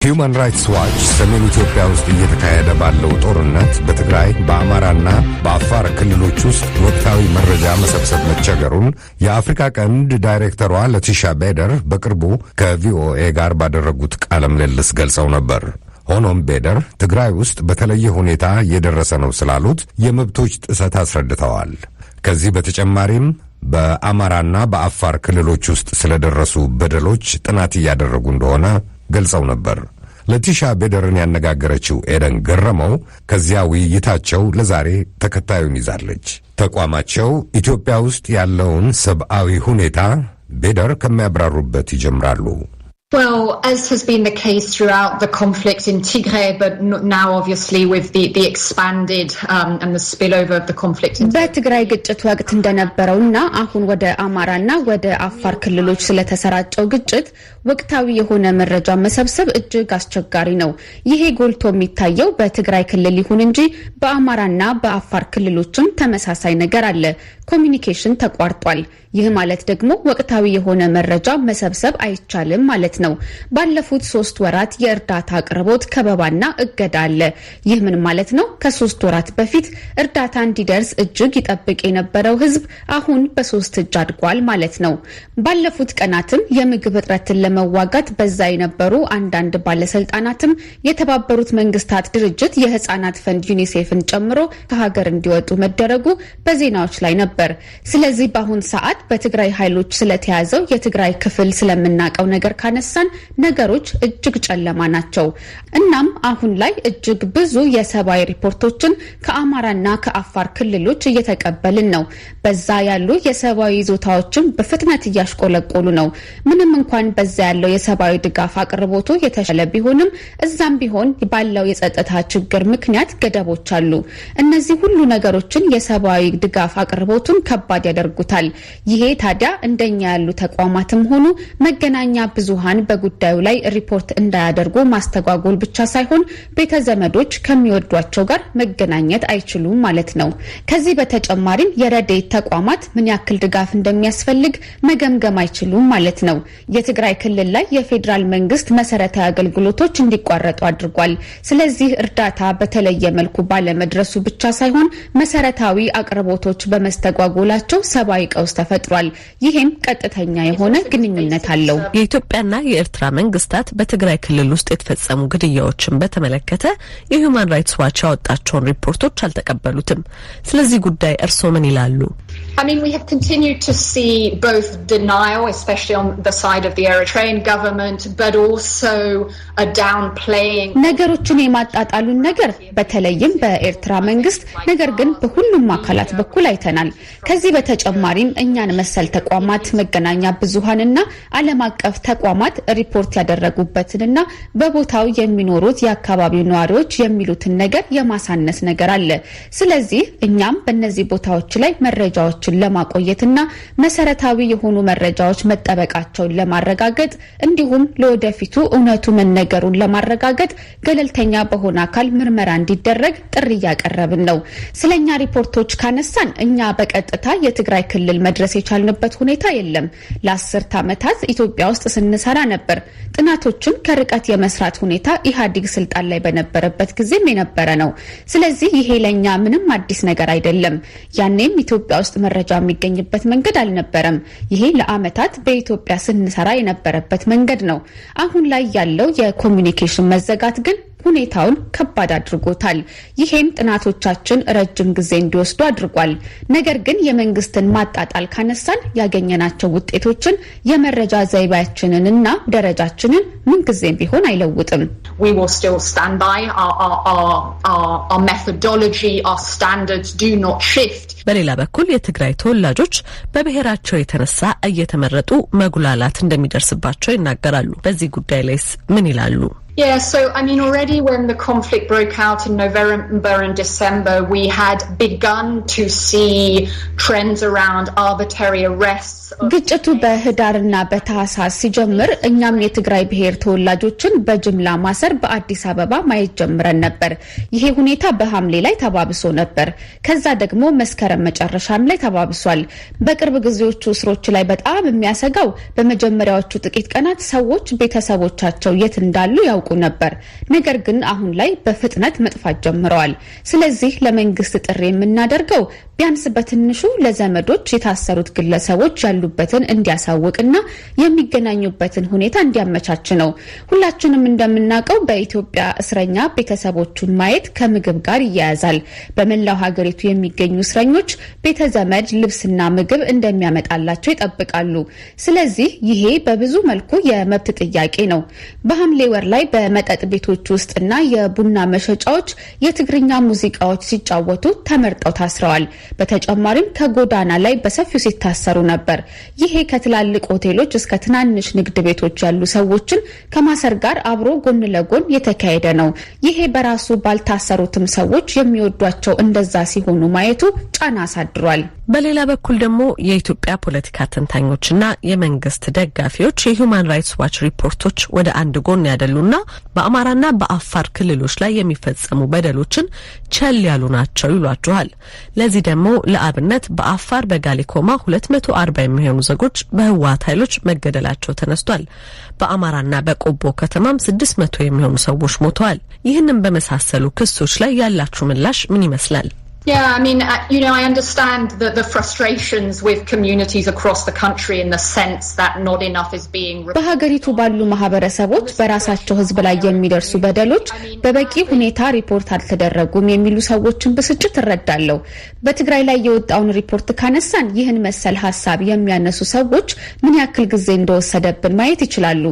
Human Rights Watch ሰሜን ኢትዮጵያ ውስጥ እየተካሄደ ባለው ጦርነት በትግራይ በአማራና በአፋር ክልሎች ውስጥ ወቅታዊ መረጃ መሰብሰብ መቸገሩን የአፍሪካ ቀንድ ዳይሬክተሯ ለቲሻ ቤደር በቅርቡ ከቪኦኤ ጋር ባደረጉት ቃለ ምልልስ ገልጸው ነበር። ሆኖም ቤደር ትግራይ ውስጥ በተለየ ሁኔታ እየደረሰ ነው ስላሉት የመብቶች ጥሰት አስረድተዋል። ከዚህ በተጨማሪም በአማራና በአፋር ክልሎች ውስጥ ስለደረሱ በደሎች ጥናት እያደረጉ እንደሆነ ገልጸው ነበር። ለቲሻ ቤደርን ያነጋገረችው ኤደን ገረመው ከዚያ ውይይታቸው ለዛሬ ተከታዩን ይዛለች። ተቋማቸው ኢትዮጵያ ውስጥ ያለውን ሰብአዊ ሁኔታ ቤደር ከሚያብራሩበት ይጀምራሉ። Well, as has been the case throughout the conflict in Tigray, but now obviously with the expanded and the spillover of the conflict in በትግራይ ግጭት ወቅት እንደነበረውና አሁን ወደ አማራና ወደ አፋር ክልሎች ስለተሰራጨው ግጭት ወቅታዊ የሆነ መረጃ መሰብሰብ እጅግ አስቸጋሪ ነው። ይሄ ጎልቶ የሚታየው በትግራይ ክልል ይሁን እንጂ በአማራና በአፋር ክልሎችም ተመሳሳይ ነገር አለ። ኮሚኒኬሽን ተቋርጧል። ይህ ማለት ደግሞ ወቅታዊ የሆነ መረጃ መሰብሰብ አይቻልም ማለት ነው። ባለፉት 3 ወራት የእርዳታ አቅርቦት ከበባና እገዳ አለ። ይህ ምን ማለት ነው? ከ3 ወራት በፊት እርዳታ እንዲደርስ እጅግ ይጠብቅ የነበረው ሕዝብ አሁን በ3 እጅ አድጓል ማለት ነው። ባለፉት ቀናትም የምግብ እጥረትን ለመዋጋት በዛ የነበሩ አንዳንድ ባለስልጣናትም የተባበሩት መንግስታት ድርጅት የህፃናት ፈንድ ዩኒሴፍን ጨምሮ ከሀገር እንዲወጡ መደረጉ በዜናዎች ላይ ነበር። ስለዚህ በአሁን ሰዓት በትግራይ ኃይሎች ስለተያዘው የትግራይ ክፍል ስለምናቀው ነገር ካነሳን ነገሮች እጅግ ጨለማ ናቸው። እናም አሁን ላይ እጅግ ብዙ የሰብአዊ ሪፖርቶችን ከአማራና ከአፋር ክልሎች እየተቀበልን ነው። በዛ ያሉ የሰብአዊ ይዞታዎችን በፍጥነት እያሽቆለቆሉ ነው። ምንም እንኳን በዛ ያለው የሰብአዊ ድጋፍ አቅርቦቱ የተሻለ ቢሆንም እዛም ቢሆን ባለው የጸጥታ ችግር ምክንያት ገደቦች አሉ። እነዚህ ሁሉ ነገሮችን የሰብአዊ ድጋፍ አቅርቦቱን ከባድ ያደርጉታል። ይሄ ታዲያ እንደኛ ያሉ ተቋማትም ሆኑ መገናኛ ብዙሃን በጉዳዩ ላይ ሪፖርት እንዳያደርጉ ማስተጓጎል ብቻ ሳይሆን ቤተዘመዶች ከሚወዷቸው ጋር መገናኘት አይችሉም ማለት ነው። ከዚህ በተጨማሪም የረድኤት ተቋማት ምን ያክል ድጋፍ እንደሚያስፈልግ መገምገም አይችሉም ማለት ነው። የትግራይ ክልል ላይ የፌዴራል መንግስት መሰረታዊ አገልግሎቶች እንዲቋረጡ አድርጓል። ስለዚህ እርዳታ በተለየ መልኩ ባለመድረሱ ብቻ ሳይሆን መሰረታዊ አቅርቦቶች በመስተጓጎላቸው ሰብአዊ ቀውስ ተፈጥሯል። ይሄም ቀጥተኛ የሆነ ግንኙነት አለው። የኢትዮጵያና የኤርትራ መንግስታት በትግራይ ክልል ውስጥ የተፈጸሙ ግድያዎችን በተመለከተ የሂውማን ራይትስ ዋች ያወጣቸውን ሪፖርቶች አልተቀበሉትም። ስለዚህ ጉዳይ እርስዎ ምን ይላሉ? I mean, we have continued to see both denial, especially on the side of the Eritrean government, but also a downplaying. ነገሮችን የማጣጣሉን ነገር በተለይም በኤርትራ መንግስት ነገር ግን በሁሉም አካላት በኩል አይተናል። ከዚህ በተጨማሪም እኛን መሰል ተቋማት መገናኛ ብዙሃንና ዓለም አቀፍ ተቋማት ሪፖርት ያደረጉበትንና በቦታው የሚኖሩት የአካባቢው ነዋሪዎች የሚሉትን ነገር የማሳነስ ነገር አለ። ስለዚህ እኛም በእነዚህ ቦታዎች ላይ መረጃዎችን ለማቆየትና መሰረታዊ የሆኑ መረጃዎች መጠበቃቸውን ለማረጋገጥ እንዲሁም ለወደፊቱ እውነቱ መነገሩን ለማረጋገጥ ገለልተኛ በሆነ አካል ምርመራ እንዲደረግ ጥሪ ያቀረብን ነው። ስለኛ ሪፖርቶች ካነሳን እኛ በቀጥታ የትግራይ ክልል መድረስ የቻልንበት ሁኔታ የለም። ለ10 ዓመታት ኢትዮጵያ ውስጥ ስንሰራ ነበር። ጥናቶችን ከርቀት የመስራት ሁኔታ ኢህአዴግ ስልጣን ላይ በነበረበት ጊዜም የነበረ ነው። ስለዚህ ይሄ ለኛ ምንም አዲስ ነገር አይደለም። ያኔም ኢትዮጵያ ውስጥ መረጃ የሚገኝበት መንገድ አልነበረም። ይሄ ለአመታት በኢትዮጵያ ስንሰራ የነበረበት መንገድ ነው። አሁን ላይ ያለው የኮሚኒኬሽን መዘጋት ግን ሁኔታውን ከባድ አድርጎታል። ይሄም ጥናቶቻችን ረጅም ጊዜ እንዲወስዱ አድርጓል። ነገር ግን የመንግስትን ማጣጣል ካነሳን ያገኘናቸው ውጤቶችን የመረጃ ዘይቤያችንንና ደረጃችንን ምን ጊዜም ቢሆን አይለውጥም። We will still stand by our methodology, our standards do not shift. በሌላ በኩል የትግራይ ተወላጆች በብሔራቸው የተነሳ እየተመረጡ መጉላላት እንደሚደርስባቸው ይናገራሉ። በዚህ ጉዳይ ላይስ ምን ይላሉ? Yeah, so I mean already when the conflict broke out in November and December, we had begun to see trends around arbitrary arrests. ግጭቱ በህዳርና በታህሳስ ሲጀምር እኛም የትግራይ ብሔር ተወላጆችን በጅምላ ማሰር በአዲስ አበባ ማየት ጀምረን ነበር። ይሄ ሁኔታ በሐምሌ ላይ ተባብሶ ነበር። ከዛ ደግሞ መስከረም መጨረሻም ላይ ተባብሷል። በቅርብ ጊዜዎቹ እስሮች ላይ በጣም የሚያሰጋው በመጀመሪያዎቹ ጥቂት ቀናት ሰዎች ቤተሰቦቻቸው የት እንዳሉ ያውቁ ያውቁ ነበር። ነገር ግን አሁን ላይ በፍጥነት መጥፋት ጀምረዋል። ስለዚህ ለመንግስት ጥሪ የምናደርገው ቢያንስ በትንሹ ለዘመዶች የታሰሩት ግለሰቦች ያሉበትን እንዲያሳውቅና የሚገናኙበትን ሁኔታ እንዲያመቻች ነው። ሁላችንም እንደምናውቀው በኢትዮጵያ እስረኛ ቤተሰቦቹን ማየት ከምግብ ጋር ይያያዛል። በመላው ሀገሪቱ የሚገኙ እስረኞች ቤተዘመድ ልብስና ምግብ እንደሚያመጣላቸው ይጠብቃሉ። ስለዚህ ይሄ በብዙ መልኩ የመብት ጥያቄ ነው። በሐምሌ ወር ላይ በመጠጥ ቤቶች ውስጥና የቡና መሸጫዎች የትግርኛ ሙዚቃዎች ሲጫወቱ ተመርጠው ታስረዋል። በተጨማሪም ከጎዳና ላይ በሰፊው ሲታሰሩ ነበር። ይሄ ከትላልቅ ሆቴሎች እስከ ትናንሽ ንግድ ቤቶች ያሉ ሰዎችን ከማሰር ጋር አብሮ ጎን ለጎን የተካሄደ ነው። ይሄ በራሱ ባልታሰሩትም ሰዎች የሚወዷቸው እንደዛ ሲሆኑ ማየቱ ጫና አሳድሯል። በሌላ በኩል ደግሞ የኢትዮጵያ ፖለቲካ ተንታኞችና የመንግስት ደጋፊዎች የሂውማን ራይትስ ዋች ሪፖርቶች ወደ አንድ ጎን ያደሉና በአማራና በአፋር ክልሎች ላይ የሚፈጸሙ በደሎችን ቸል ያሉ ናቸው ይሏቸዋል። ለዚህ ደግሞ ለአብነት በአፋር በጋሊኮማ 240 የሚሆኑ ዜጎች በህወሓት ኃይሎች መገደላቸው ተነስቷል። በአማራና በቆቦ ከተማም 600 የሚሆኑ ሰዎች ሞተዋል። ይህንን በመሳሰሉ ክሶች ላይ ያላችሁ ምላሽ ምን ይመስላል? Yeah, I mean, I understand the frustrations with communities across the country in the sense that not enough is being reported. በሀገሪቱ ባሉ ማህበረሰቦች በራሳቸው ህዝብ ላይ የሚደርሱ በደሎች በበቂ ሁኔታ ሪፖርት አልተደረጉም የሚሉ ሰዎችን ብስጭት እረዳለሁ። በትግራይ ላይ የወጣውን ሪፖርት ካነሳን ይህን መሰል ሀሳብ የሚያነሱ ሰዎች ምን ያክል ጊዜ እንደወሰደብን ማየት ይችላሉ።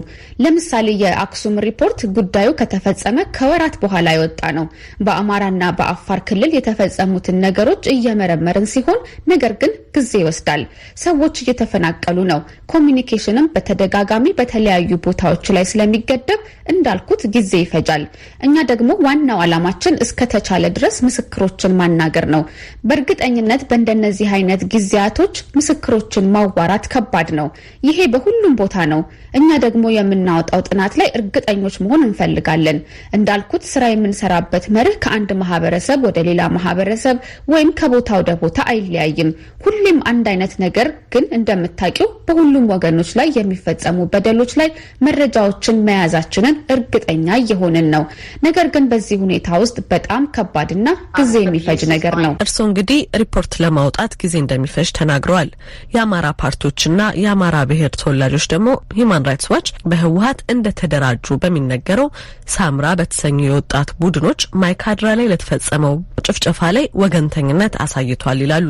ለምሳሌ የአክሱም ሪፖርት ጉዳዩ ከተፈጸመ ከወራት በኋላ የወጣ ነው። በአማራና በአፋር ክልል የተፈጸሙት ነገሮች እየመረመርን ሲሆን ነገር ግን ጊዜ ይወስዳል። ሰዎች እየተፈናቀሉ ነው። ኮሚኒኬሽንም በተደጋጋሚ በተለያዩ ቦታዎች ላይ ስለሚገደብ እንዳልኩት ጊዜ ይፈጃል። እኛ ደግሞ ዋናው ዓላማችን እስከተቻለ ድረስ ምስክሮችን ማናገር ነው። በእርግጠኝነት በእንደነዚህ አይነት ጊዜያቶች ምስክሮችን ማዋራት ከባድ ነው። ይሄ በሁሉም ቦታ ነው። እኛ ደግሞ የምናወጣው ጥናት ላይ እርግጠኞች መሆን እንፈልጋለን። እንዳልኩት ስራ የምንሰራበት መርህ ከአንድ ማህበረሰብ ወደ ሌላ ማህበረሰብ ወይም ከቦታ ወደ ቦታ አይለያይም። ሁሌም አንድ አይነት ነገር ግን እንደምታውቂው በሁሉም ወገኖች ላይ የሚፈጸሙ በደሎች ላይ መረጃዎችን መያዛችንን እርግጠኛ እየሆንን ነው። ነገር ግን በዚህ ሁኔታ ውስጥ በጣም ከባድና ጊዜ የሚፈጅ ነገር ነው። እርስዎ እንግዲህ ሪፖርት ለማውጣት ጊዜ እንደሚፈጅ ተናግረዋል። የአማራ ፓርቲዎችና የአማራ ብሔር ተወላጆች ደግሞ ሂውማን ራይትስ ዋች በህወሓት እንደተደራጁ በሚነገረው ሳምራ በተሰኙ የወጣት ቡድኖች ማይካድራ ላይ ለተፈጸመው ጭፍጨፋ ላይ ወገንተኝነት አሳይቷል ይላሉ።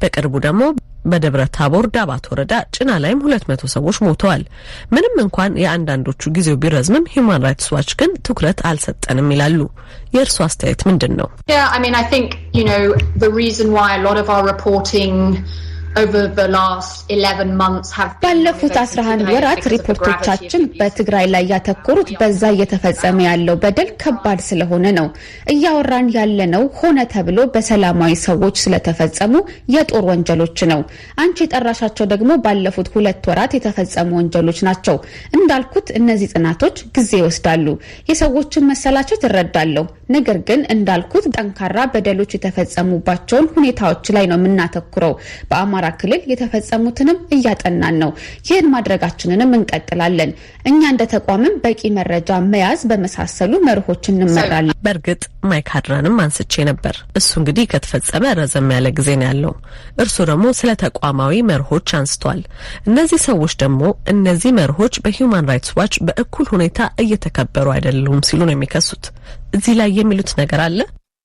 በቅርቡ ደግሞ በደብረ ታቦር ዳባት ወረዳ ጭና ላይም 200 ሰዎች ሞተዋል። ምንም እንኳን የአንዳንዶቹ ጊዜው ቢረዝምም ሂውማን ራይትስ ዋች ግን ትኩረት አልሰጠንም ይላሉ። የእርሱ አስተያየት ምንድን ነው? Yeah, I mean, I think, the reason why a lot of our reporting over the last 11 months have been ባለፉት 11 ወራት ሪፖርቶቻችን በትግራይ ላይ ያተኮሩት በዛ እየተፈጸመ ያለው በደል ከባድ ስለሆነ ነው። እያወራን ያለነው ሆነ ተብሎ በሰላማዊ ሰዎች ስለተፈጸሙ የጦር ወንጀሎች ነው። አንቺ የጠራሻቸው ደግሞ ባለፉት 2 ወራት የተፈጸሙ ወንጀሎች ናቸው። እንዳልኩት እነዚህ ጥናቶች ጊዜ ይወስዳሉ። የሰዎችን መሰላቸት እረዳለሁ። ነገር ግን እንዳልኩት ጠንካራ በደሎች የተፈጸሙባቸውን ሁኔታዎች ላይ ነው የምናተኩረው። በአማራ ክልል የተፈጸሙትንም እያጠናን ነው። ይህን ማድረጋችንንም እንቀጥላለን። እኛ እንደ ተቋምም በቂ መረጃ መያዝ በመሳሰሉ መርሆች እንመራለን። በእርግጥ ማይካድራንም አንስቼ ነበር። እሱ እንግዲህ ከተፈጸመ ረዘም ያለ ጊዜ ነው ያለው። እርሱ ደግሞ ስለ ተቋማዊ መርሆች አንስቷል። እነዚህ ሰዎች ደግሞ እነዚህ መርሆች በሂውማን ራይትስ ዋች በእኩል ሁኔታ እየተከበሩ አይደሉም ሲሉ ነው የሚከሱት። እዚህ ላይ የሚሉት ነገር አለ?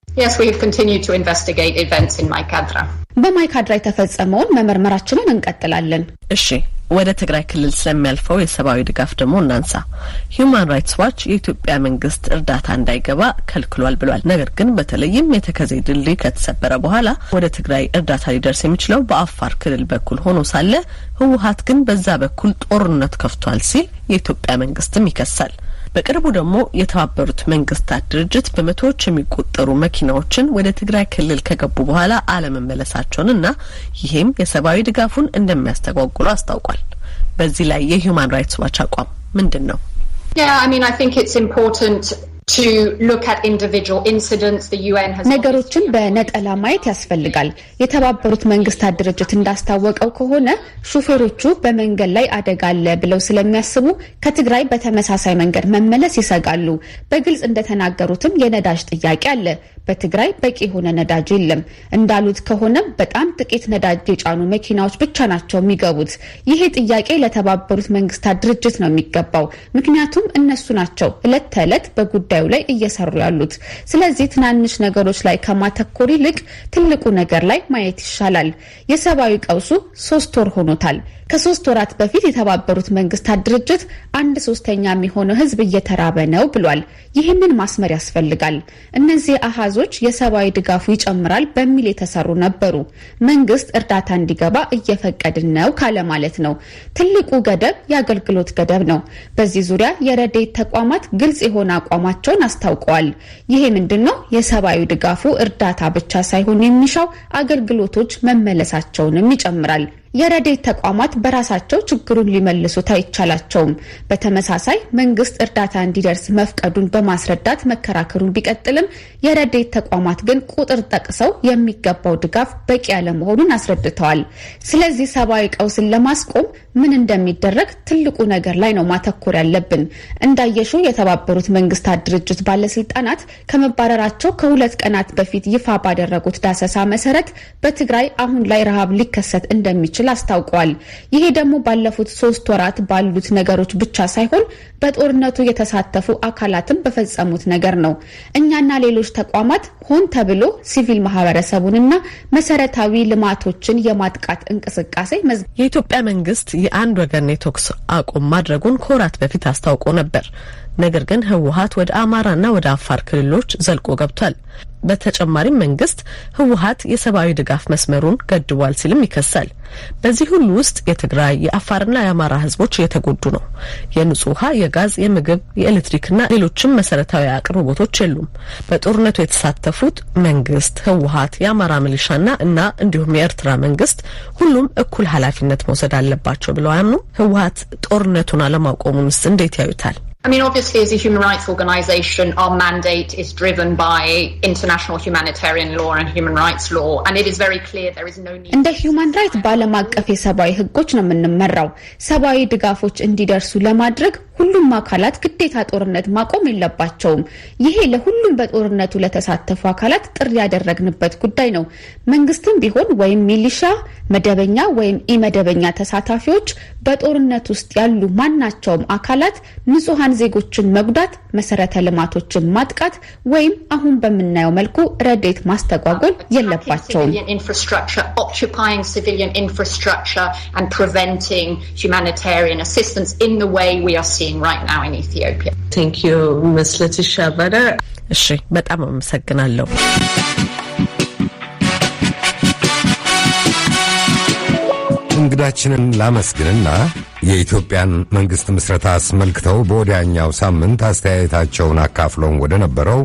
Yes, we have continued to investigate events in Maikadra. በማይካድራ የተፈጸመውን መመርመራችንን እንቀጥላለን። እሺ፣ ወደ ትግራይ ክልል ስለሚያልፈው የሰብአዊ ድጋፍ ደግሞ እናንሳ። ሂውማን ራይትስ ዋች የኢትዮጵያ መንግስት እርዳታ እንዳይገባ ከልክሏል ብሏል። ነገር ግን በተለይም የተከዜ ድልድይ ከተሰበረ በኋላ ወደ ትግራይ እርዳታ ሊደርስ የሚችለው በአፋር ክልል በኩል ሆኖ ሳለ ህወሓት ግን በዛ በኩል ጦርነት ከፍቷል ሲል የኢትዮጵያ መንግስትም ይከሳል። በቅርቡ ደግሞ የተባበሩት መንግስታት ድርጅት በመቶዎች የሚቆጠሩ መኪናዎችን ወደ ትግራይ ክልል ከገቡ በኋላ አለመመለሳቸውንና ይሄም የሰብአዊ ድጋፉን እንደሚያስተጓጉሉ አስታውቋል። በዚህ ላይ የሂውማን ራይትስ ዋች አቋም ምንድን ነው? Yeah, I mean, I think it's important to look at individual incidents. The UN has ነገሮችን በነጠላ ማየት ያስፈልጋል። የተባበሩት መንግስታት ድርጅት እንዳስታወቀው ከሆነ ሹፌሮቹ በመንገድ ላይ አደጋ አለ ብለው ስለሚያስቡ ከትግራይ በተመሳሳይ መንገድ መመለስ ይሰጋሉ። በግልጽ እንደተናገሩትም የነዳጅ ጥያቄ አለ። በትግራይ በቂ የሆነ ነዳጅ የለም። እንዳሉት ከሆነ በጣም ጥቂት ነዳጅ የጫኑ መኪናዎች ብቻ ናቸው የሚገቡት። ይሄ ጥያቄ ለተባበሩት መንግስታት ድርጅት ነው የሚገባው፣ ምክንያቱም እነሱ ናቸው ዕለት ተዕለት በጉዳዩ ላይ እየሰሩ ያሉት። ስለዚህ ትናንሽ ነገሮች ላይ ከማተኮር ይልቅ ትልቁ ነገር ላይ ማየት ይሻላል። የሰብአዊ ቀውሱ 3 ወር ሆኖታል። ከ3 ወራት በፊት የተባበሩት መንግስታት ድርጅት 1/3 የሚሆነው ህዝብ እየተራበ ነው ብሏል። ይህንን ማስመር ያስፈልጋል። እነዚህ አሃዞች የሰብአዊ ድጋፉ ይጨምራል በሚል የተሰሩ ነበሩ። መንግስት እርዳታ እንዲገባ እየፈቀድን ነው ካለ ማለት ነው። ትልቁ ገደብ የአገልግሎት ገደብ ነው። በዚህ ዙሪያ የረድኤት ተቋማት ግልጽ የሆነ አቋማቸውን አስታውቀዋል። ይሄ ምንድነው? የሰብአዊ ድጋፉ እርዳታ ብቻ ሳይሆን የሚሻው አገልግሎቶች መመለሳቸውንም ይጨምራል። የረድኤት ተቋማት በራሳቸው ችግሩን ሊመልሱት አይቻላቸውም። በተመሳሳይ መንግስት እርዳታ እንዲደርስ መፍቀዱን በማስረዳት መከራከሩን ቢቀጥልም የረድኤት ተቋማት ግን ቁጥር ጠቅሰው የሚገባው ድጋፍ በቂ ያለመሆኑን አስረድተዋል። ስለዚህ ሰብአዊ ቀውስን ለማስቆም ምን እንደሚደረግ ትልቁ ነገር ላይ ነው ማተኮር ያለብን። እንዳየሹ የተባበሩት መንግስታት ድርጅት ባለስልጣናት ከመባረራቸው ከ2 ቀናት በፊት ይፋ ባደረጉት ዳሰሳ መሰረት በትግራይ አሁን ላይ ረሃብ ሊከሰት እንደሚችል አስታውቀዋል። ይሄ ደግሞ ባለፉት 3 ወራት ባሉት ነገሮች ብቻ ሳይሆን በጦርነቱ የተሳተፉ አካላትን በፈጸሙት ነገር ነው። እኛና ሌሎች ተቋማት ሆን ተብሎ ሲቪል ማህበረሰቡንና መሰረታዊ ልማቶችን የማጥቃት እንቅስቃሴ የኢትዮጵያ መንግስት የአንድ ወገን የተኩስ አቁም ማድረጉን ከወራት በፊት አስታውቆ ነበር። ነገር ግን ህወሓት ወደ አማራና ወደ አፋር ክልሎች ዘልቆ ገብቷል። በተጨማሪም መንግስት ህወሓት የሰብአዊ ድጋፍ መስመሩን ገድቧል ሲልም ይከሳል። በዚህ ሁሉ ውስጥ የትግራይ የአፋርና የአማራ ህዝቦች እየተጎዱ ነው። የንጹህ ውሃ፣ የጋዝ፣ የምግብ፣ የኤሌክትሪክና ሌሎችም መሰረታዊ አቅርቦቶች የሉም። በጦርነቱ የተሳተፉት መንግስት፣ ህወሓት፣ የአማራ ሚሊሻና እና እንዲሁም የኤርትራ መንግስት ሁሉም እኩል ኃላፊነት መውሰድ አለባቸው ብለው አያምኑ? ህወሓት ጦርነቱን አለማቆሙንስ እንዴት ያዩታል? I mean, obviously, as a human rights organisation, our mandate is driven by international humanitarian law and human rights law, and it is very clear there is no need. እንደ human rights በዓለም አቀፍ የሰብአዊ ህጎች ነው የምንመራው። ሰብአዊ ድጋፎች እንዲደርሱ ለማድረግ ሁሉም አካላት ግዴታ ጦርነት ማቆም የለባቸውም። ይሄ ለሁሉም በጦርነቱ ለተሳተፉ አካላት ጥሪ ያደረግንበት ጉዳይ ነው። መንግስትም ቢሆን ወይም ሚሊሻ፣ መደበኛ ወይም ኢመደበኛ ተሳታፊዎች በጦርነት ውስጥ ያሉ ማናቸውም አካላት ንጹሃን ዜጎችን መጉዳት፣ መሰረተ ልማቶችን ማጥቃት ወይም አሁን በምናየው መልኩ ረድኤት ማስተጓጎል የለባቸውም። occupying civilian infrastructure and preventing humanitarian assistance in the way we are seeing right now in Ethiopia. Thank you, Ms. Letitia Bader. እሺ፣ በጣም አመሰግናለሁ። እንግዳችንን ላመስግንና የኢትዮጵያን መንግስት ምስረታ አስመልክተው በወዲያኛው ሳምንት አስተያየታቸውን አካፍለውን ወደ ነበረው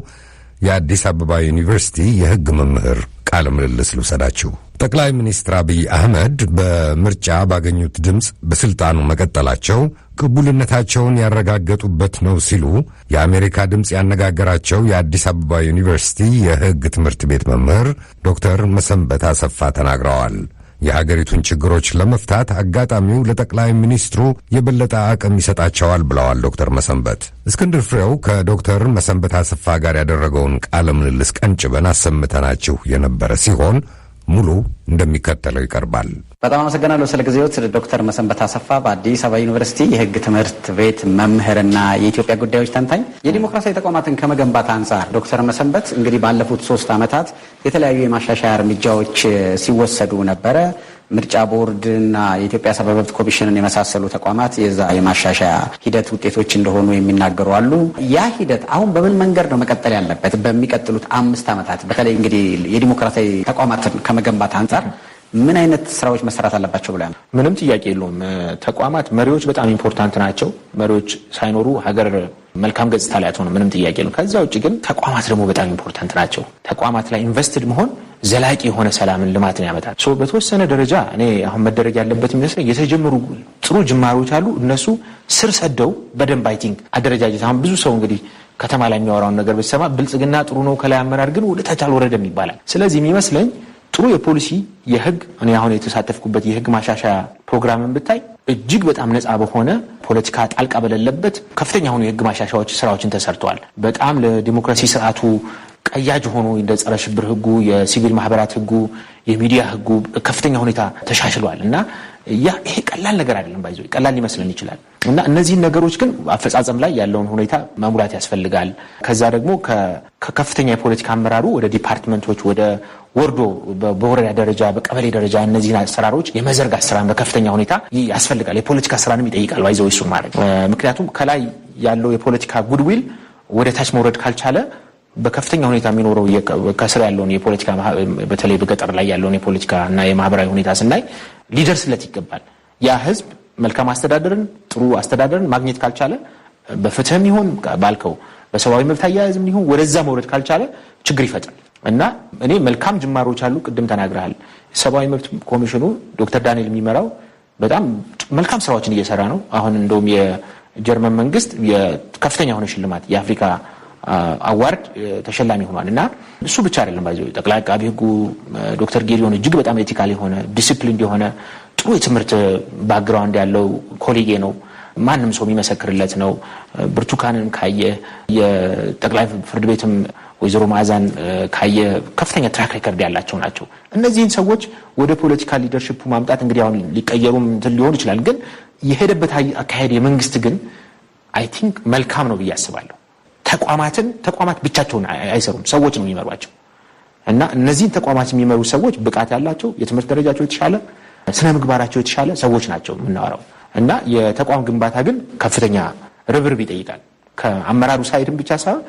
የአዲስ አበባ ዩኒቨርሲቲ የሕግ መምህር ቃለ ምልልስ ልውሰዳችሁ። ጠቅላይ ሚኒስትር አብይ አህመድ በምርጫ ባገኙት ድምፅ በስልጣኑ መቀጠላቸው ቅቡልነታቸውን ያረጋገጡበት ነው ሲሉ የአሜሪካ ድምፅ ያነጋገራቸው የአዲስ አበባ ዩኒቨርሲቲ የሕግ ትምህርት ቤት መምህር ዶክተር መሰንበት አሰፋ ተናግረዋል። የሀገሪቱን ችግሮች ለመፍታት አጋጣሚው ለጠቅላይ ሚኒስትሩ የበለጠ አቅም ይሰጣቸዋል ብለዋል ዶክተር መሰንበት። እስክንድር ፍሬው ከዶክተር መሰንበት አሰፋ ጋር ያደረገውን ቃለ ምልልስ ቀንጭበን አሰምተናችሁ የነበረ ሲሆን ሙሉ እንደሚከተለው ይቀርባል። በጣም አመሰግናለሁ ስለ ጊዜዎት። ዶክተር መሰንበት አሰፋ በአዲስ አበባ ዩኒቨርሲቲ የሕግ ትምህርት ቤት መምህርና የኢትዮጵያ ጉዳዮች ተንታኝ። የዲሞክራሲያዊ ተቋማትን ከመገንባት አንጻር ዶክተር መሰንበት እንግዲህ ባለፉት 3 ዓመታት የተለያዩ የማሻሻያ እርምጃዎች ሲወሰዱ ነበረ። ምርጫ ቦርድና የኢትዮጵያ ሰብአዊ መብት ኮሚሽንን የመሳሰሉ ተቋማት የዛ የማሻሻያ ሂደት ውጤቶች እንደሆኑ የሚናገሩ አሉ። ያ ሂደት አሁን በምን መንገድ ነው መቀጠል ያለበት? በሚቀጥሉት 5 ዓመታት በተለይ እንግዲህ የዲሞክራሲያዊ ተቋማትን ከመገንባት አንጻር ምን አይነት ስራዎች መሰራት አለባቸው ብላ? ምንም ጥያቄ የለውም። ተቋማት መሪዎች በጣም ኢምፖርታንት ናቸው። መሪዎች ሳይኖሩ ሀገር መልካም ገጽታ ላይ አትሆንም። ምንም ጥያቄ የለውም። ከዛ ውጭ ግን ተቋማት ደግሞ በጣም ኢምፖርታንት ናቸው። ተቋማት ላይ ኢንቨስትድ መሆን ዘላቂ የሆነ ሰላምን፣ ልማትን ያመጣል። በተወሰነ ደረጃ እኔ አሁን መደረግ ያለበት የሚመስለኝ የተጀመሩ ጥሩ ጅማሮች አሉ። እነሱ ስር ሰደው በደንብ አይ ቲንክ አደረጃጀት አሁን ብዙ ሰው እንግዲህ ከተማ ላይ የሚያወራውን ነገር በሰማ ብልጽግና ጥሩ ነው ከላይ አመራር ግን ወደ ታች አልወረደም ይባላል። ስለዚህ የሚመስለኝ ጥሩ የፖሊሲ የህግ እኔ አሁን የተሳተፍኩበት የህግ ማሻሻያ ፕሮግራምን ብታይ እጅግ በጣም ነፃ በሆነ ፖለቲካ ጣልቃ በሌለበት ከፍተኛ ሆኑ የህግ ማሻሻያዎች ስራዎችን ተሰርተዋል። በጣም ለዲሞክራሲ ስርዓቱ ቀያጅ ሆኖ እንደ ጸረ ሽብር ህጉ፣ የሲቪል ማህበራት ህጉ፣ የሚዲያ ህጉ ከፍተኛ ሁኔታ ተሻሽሏል እና ይሄ ቀላል ነገር አይደለም። ባይዘው ቀላል ሊመስለን ይችላል እና እነዚህ ነገሮች ግን አፈጻጸም ላይ ያለውን ሁኔታ መሙላት ያስፈልጋል። ከዛ ደግሞ ከከፍተኛ የፖለቲካ አመራሩ ወደ ዲፓርትመንቶች ወደ ወርዶ በወረዳ ደረጃ በቀበሌ ደረጃ እነዚህን አሰራሮች የመዘርጋት ስራን በከፍተኛ ሁኔታ ያስፈልጋል። የፖለቲካ ስራንም ይጠይቃል ባይዘው እሱን ማድረግ። ምክንያቱም ከላይ ያለው የፖለቲካ ጉድዊል ወደ ታች መውረድ ካልቻለ በከፍተኛ ሁኔታ የሚኖረው ከስር ያለውን የፖለቲካ በተለይ በገጠር ላይ ያለውን የፖለቲካ እና የማህበራዊ ሁኔታ ስናይ ሊደርስለት ይገባል። ያ ህዝብ መልካም አስተዳደርን ጥሩ አስተዳደርን ማግኘት ካልቻለ በፍትህም ይሁን ባልከው በሰብአዊ መብት አያያዝም ይሁን ወደዛ መውረድ ካልቻለ ችግር ይፈጥራል እና እኔ መልካም ጅማሮች አሉ። ቅድም ተናግረሃል። ሰብአዊ መብት ኮሚሽኑ ዶክተር ዳንኤል የሚመራው በጣም መልካም ስራዎችን እየሰራ ነው። አሁን እንደውም የጀርመን መንግስት የከፍተኛ የሆነ ሽልማት የአፍሪካ አዋርድ ተሸላሚ ሆኗል እና እሱ ብቻ አይደለም ባይዘው ጠቅላይ አቃቢ ህጉ ዶክተር ጌዲዮን እጅግ በጣም ኤቲካል የሆነ ዲሲፕሊን የሆነ ጥሩ የትምህርት ባክግራውንድ ያለው ኮሌጌ ነው። ማንም ሰው የሚመሰክርለት ነው። ብርቱካንን ካየ የጠቅላይ ፍርድ ቤትም ወይዘሮ ማዕዛን ካየ ከፍተኛ ትራክ ሬከርድ ያላቸው ናቸው። እነዚህን ሰዎች ወደ ፖለቲካ ሊደርሺፕ ማምጣት እንግዲህ አሁን ሊቀየሩም ሊሆን ይችላል። ግን የሄደበት አካሄድ የመንግስት ግን አይ ቲንክ መልካም ነው ብዬ አስባለሁ። ተቋማት ብቻቸውን አይሰሩም፣ ሰዎች ነው የሚመሯቸው እና እነዚህን ተቋማት የሚመሩ ሰዎች ብቃት ያላቸው የትምህርት ደረጃቸው የተሻለ ስነ ምግባራቸው የተሻለ ሰዎች ናቸው የምናወራው እና የተቋም ግንባታ ግን ከፍተኛ ርብርብ ይጠይቃል። ከአመራሩ ሳይድም ብቻ ሳይሆን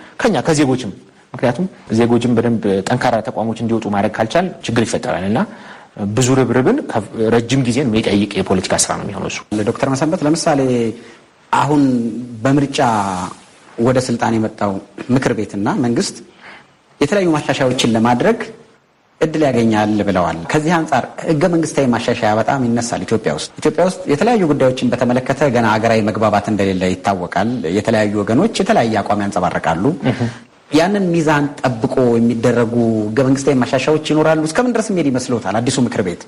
ከዜጎችም። ምክንያቱም ዜጎችም በደንብ ጠንካራ ተቋሞች እንዲወጡ ማድረግ ካልቻል ችግር ይፈጠራል እና ብዙ ርብርብን ረጅም ጊዜን የሚጠይቅ የፖለቲካ ስራ ነው የሚሆነው እሱ። ዶክተር መሰንበት ለምሳሌ አሁን በምርጫ ወደ ስልጣን የመጣው ምክር ቤትና መንግስት የተለያዩ ማሻሻያዎችን ለማድረግ እድል ያገኛል ብለዋል። ከዚህ አንጻር ህገ መንግስታዊ ማሻሻያ በጣም ይነሳል። ኢትዮጵያ ውስጥ የተለያዩ ጉዳዮችን በተመለከተ ገና ሀገራዊ መግባባት እንደሌለ ይታወቃል። የተለያዩ ወገኖች የተለያየ አቋም ያንጸባርቃሉ። ያንን ሚዛን ጠብቆ የሚደረጉ ህገ መንግስታዊ ማሻሻያዎች ይኖራሉ። እስከምን ድረስ የሚሄድ ይመስሎታል? አዲሱ ምክር ቤት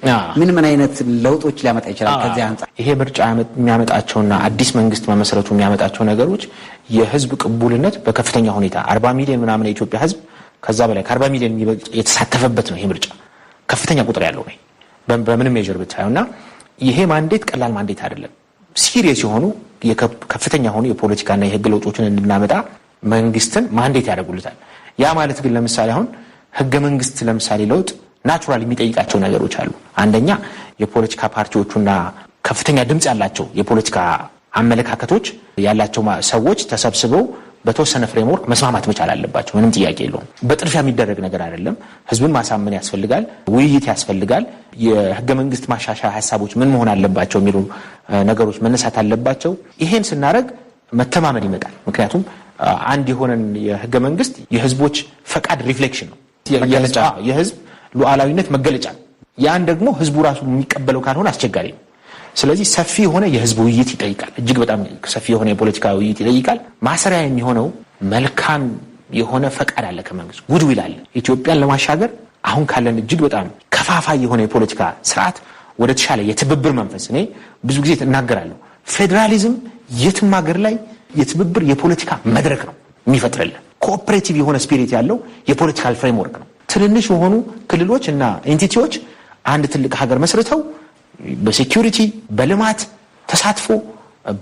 ምን አይነት ለውጦች ሊያመጣ ይችላል? ከዚህ አንጻር ይሄ ምርጫ የሚያመጣቸውና አዲስ መንግስት መመስረቱ የሚያመጣቸው ነገሮች የህዝብ ቅቡልነት በከፍተኛ ሁኔታ 40 ሚሊዮን ምናምን የኢትዮጵያ ህዝብ ከዛ በላይ ከ40 ሚሊዮን የተሳተፈበት ነው። ይሄ ምርጫ ከፍተኛ ቁጥር ያለው ነው በምንም ሜጀር ብታዩና ይሄ ማንዴት ቀላል ማንዴት አይደለም። ሲሪየስ የሆኑ ከፍተኛ የሆኑ የፖለቲካና የህግ ለውጦችን እንድናመጣ መንግስትን ማንዴት ያደርጉልታል። ያ ማለት ግን ለምሳሌ አሁን ህገ መንግስት ለምሳሌ ለውጥ ናቹራል የሚጠይቃቸው ነገሮች አሉ። አንደኛ የፖለቲካ ፓርቲዎቹና ከፍተኛ ድምጽ ያላቸው የፖለቲካ አመለካከቶች ያላቸው ሰዎች ተሰብስበው በተወሰነ ፍሬምወርክ መስማማት መቻል አለባቸው። ምንም ጥያቄ የለውም። በጥድፊያ የሚደረግ ነገር አይደለም። ህዝብን ማሳመን ያስፈልጋል። ውይይት ያስፈልጋል። የህገ መንግስት ማሻሻያ ሀሳቦች ምን መሆን አለባቸው የሚሉ ነገሮች መነሳት አለባቸው። ይሄን ስናደርግ መተማመን ይመጣል። ምክንያቱም አንድ የሆነን የህገ መንግስት የህዝቦች ፈቃድ ሪፍሌክሽን ነው። የህዝብ ሉዓላዊነት መገለጫ ነው። ያን ደግሞ ህዝቡ ራሱ የሚቀበለው ካልሆነ አስቸጋሪ ነው። ስለዚህ ሰፊ የሆነ የህዝብ ውይይት ይጠይቃል። እጅግ በጣም ሰፊ የሆነ የፖለቲካ ውይይት ይጠይቃል። ማሰሪያ የሚሆነው መልካም የሆነ ፈቃድ አለ ከመንግስት ጉድዊል አለ። ኢትዮጵያን ለማሻገር አሁን ካለን እጅግ በጣም ከፋፋይ የሆነ የፖለቲካ ስርዓት ወደ ተሻለ የትብብር መንፈስ እኔ ብዙ ጊዜ እናገራለሁ። ፌዴራሊዝም የትም ሀገር ላይ የትብብር የፖለቲካ መድረክ ነው የሚፈጥርልን። ኮኦፕሬቲቭ የሆነ ስፒሪት ያለው የፖለቲካል ፍሬምወርክ ነው። ትንንሽ የሆኑ ክልሎች እና ኤንቲቲዎች አንድ ትልቅ ሀገር መስርተው በሴኩሪቲ በልማት ተሳትፎ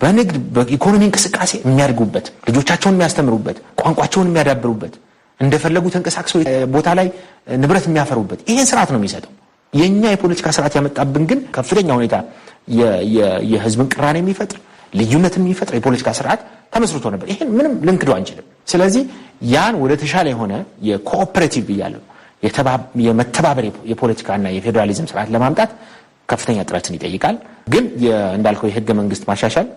በንግድ በኢኮኖሚ እንቅስቃሴ የሚያድጉበት ልጆቻቸውን የሚያስተምሩበት ቋንቋቸውን የሚያዳብሩበት እንደፈለጉ ተንቀሳቅሰው ቦታ ላይ ንብረት የሚያፈሩበት ይሄን ስርዓት ነው የሚሰጠው። የኛ የፖለቲካ ስርዓት ያመጣብን ግን ከፍተኛ ሁኔታ የህዝብን ቅራኔ የሚፈጥር ልዩነትን የሚፈጥር የፖለቲካ ስርዓት ተመስርቶ ነበር። ይሄን ምንም ልንክዶ አንችልም። ስለዚህ ያን ወደ ተሻለ የሆነ የኮኦፐሬቲቭ ብያለሁ የመተባበር የፖለቲካና የፌዴራሊዝም ስርዓት ለማምጣት ከፍተኛ ጥረትን ይጠይቃል። ግን እንዳልከው የህገ መንግስት ማሻሻል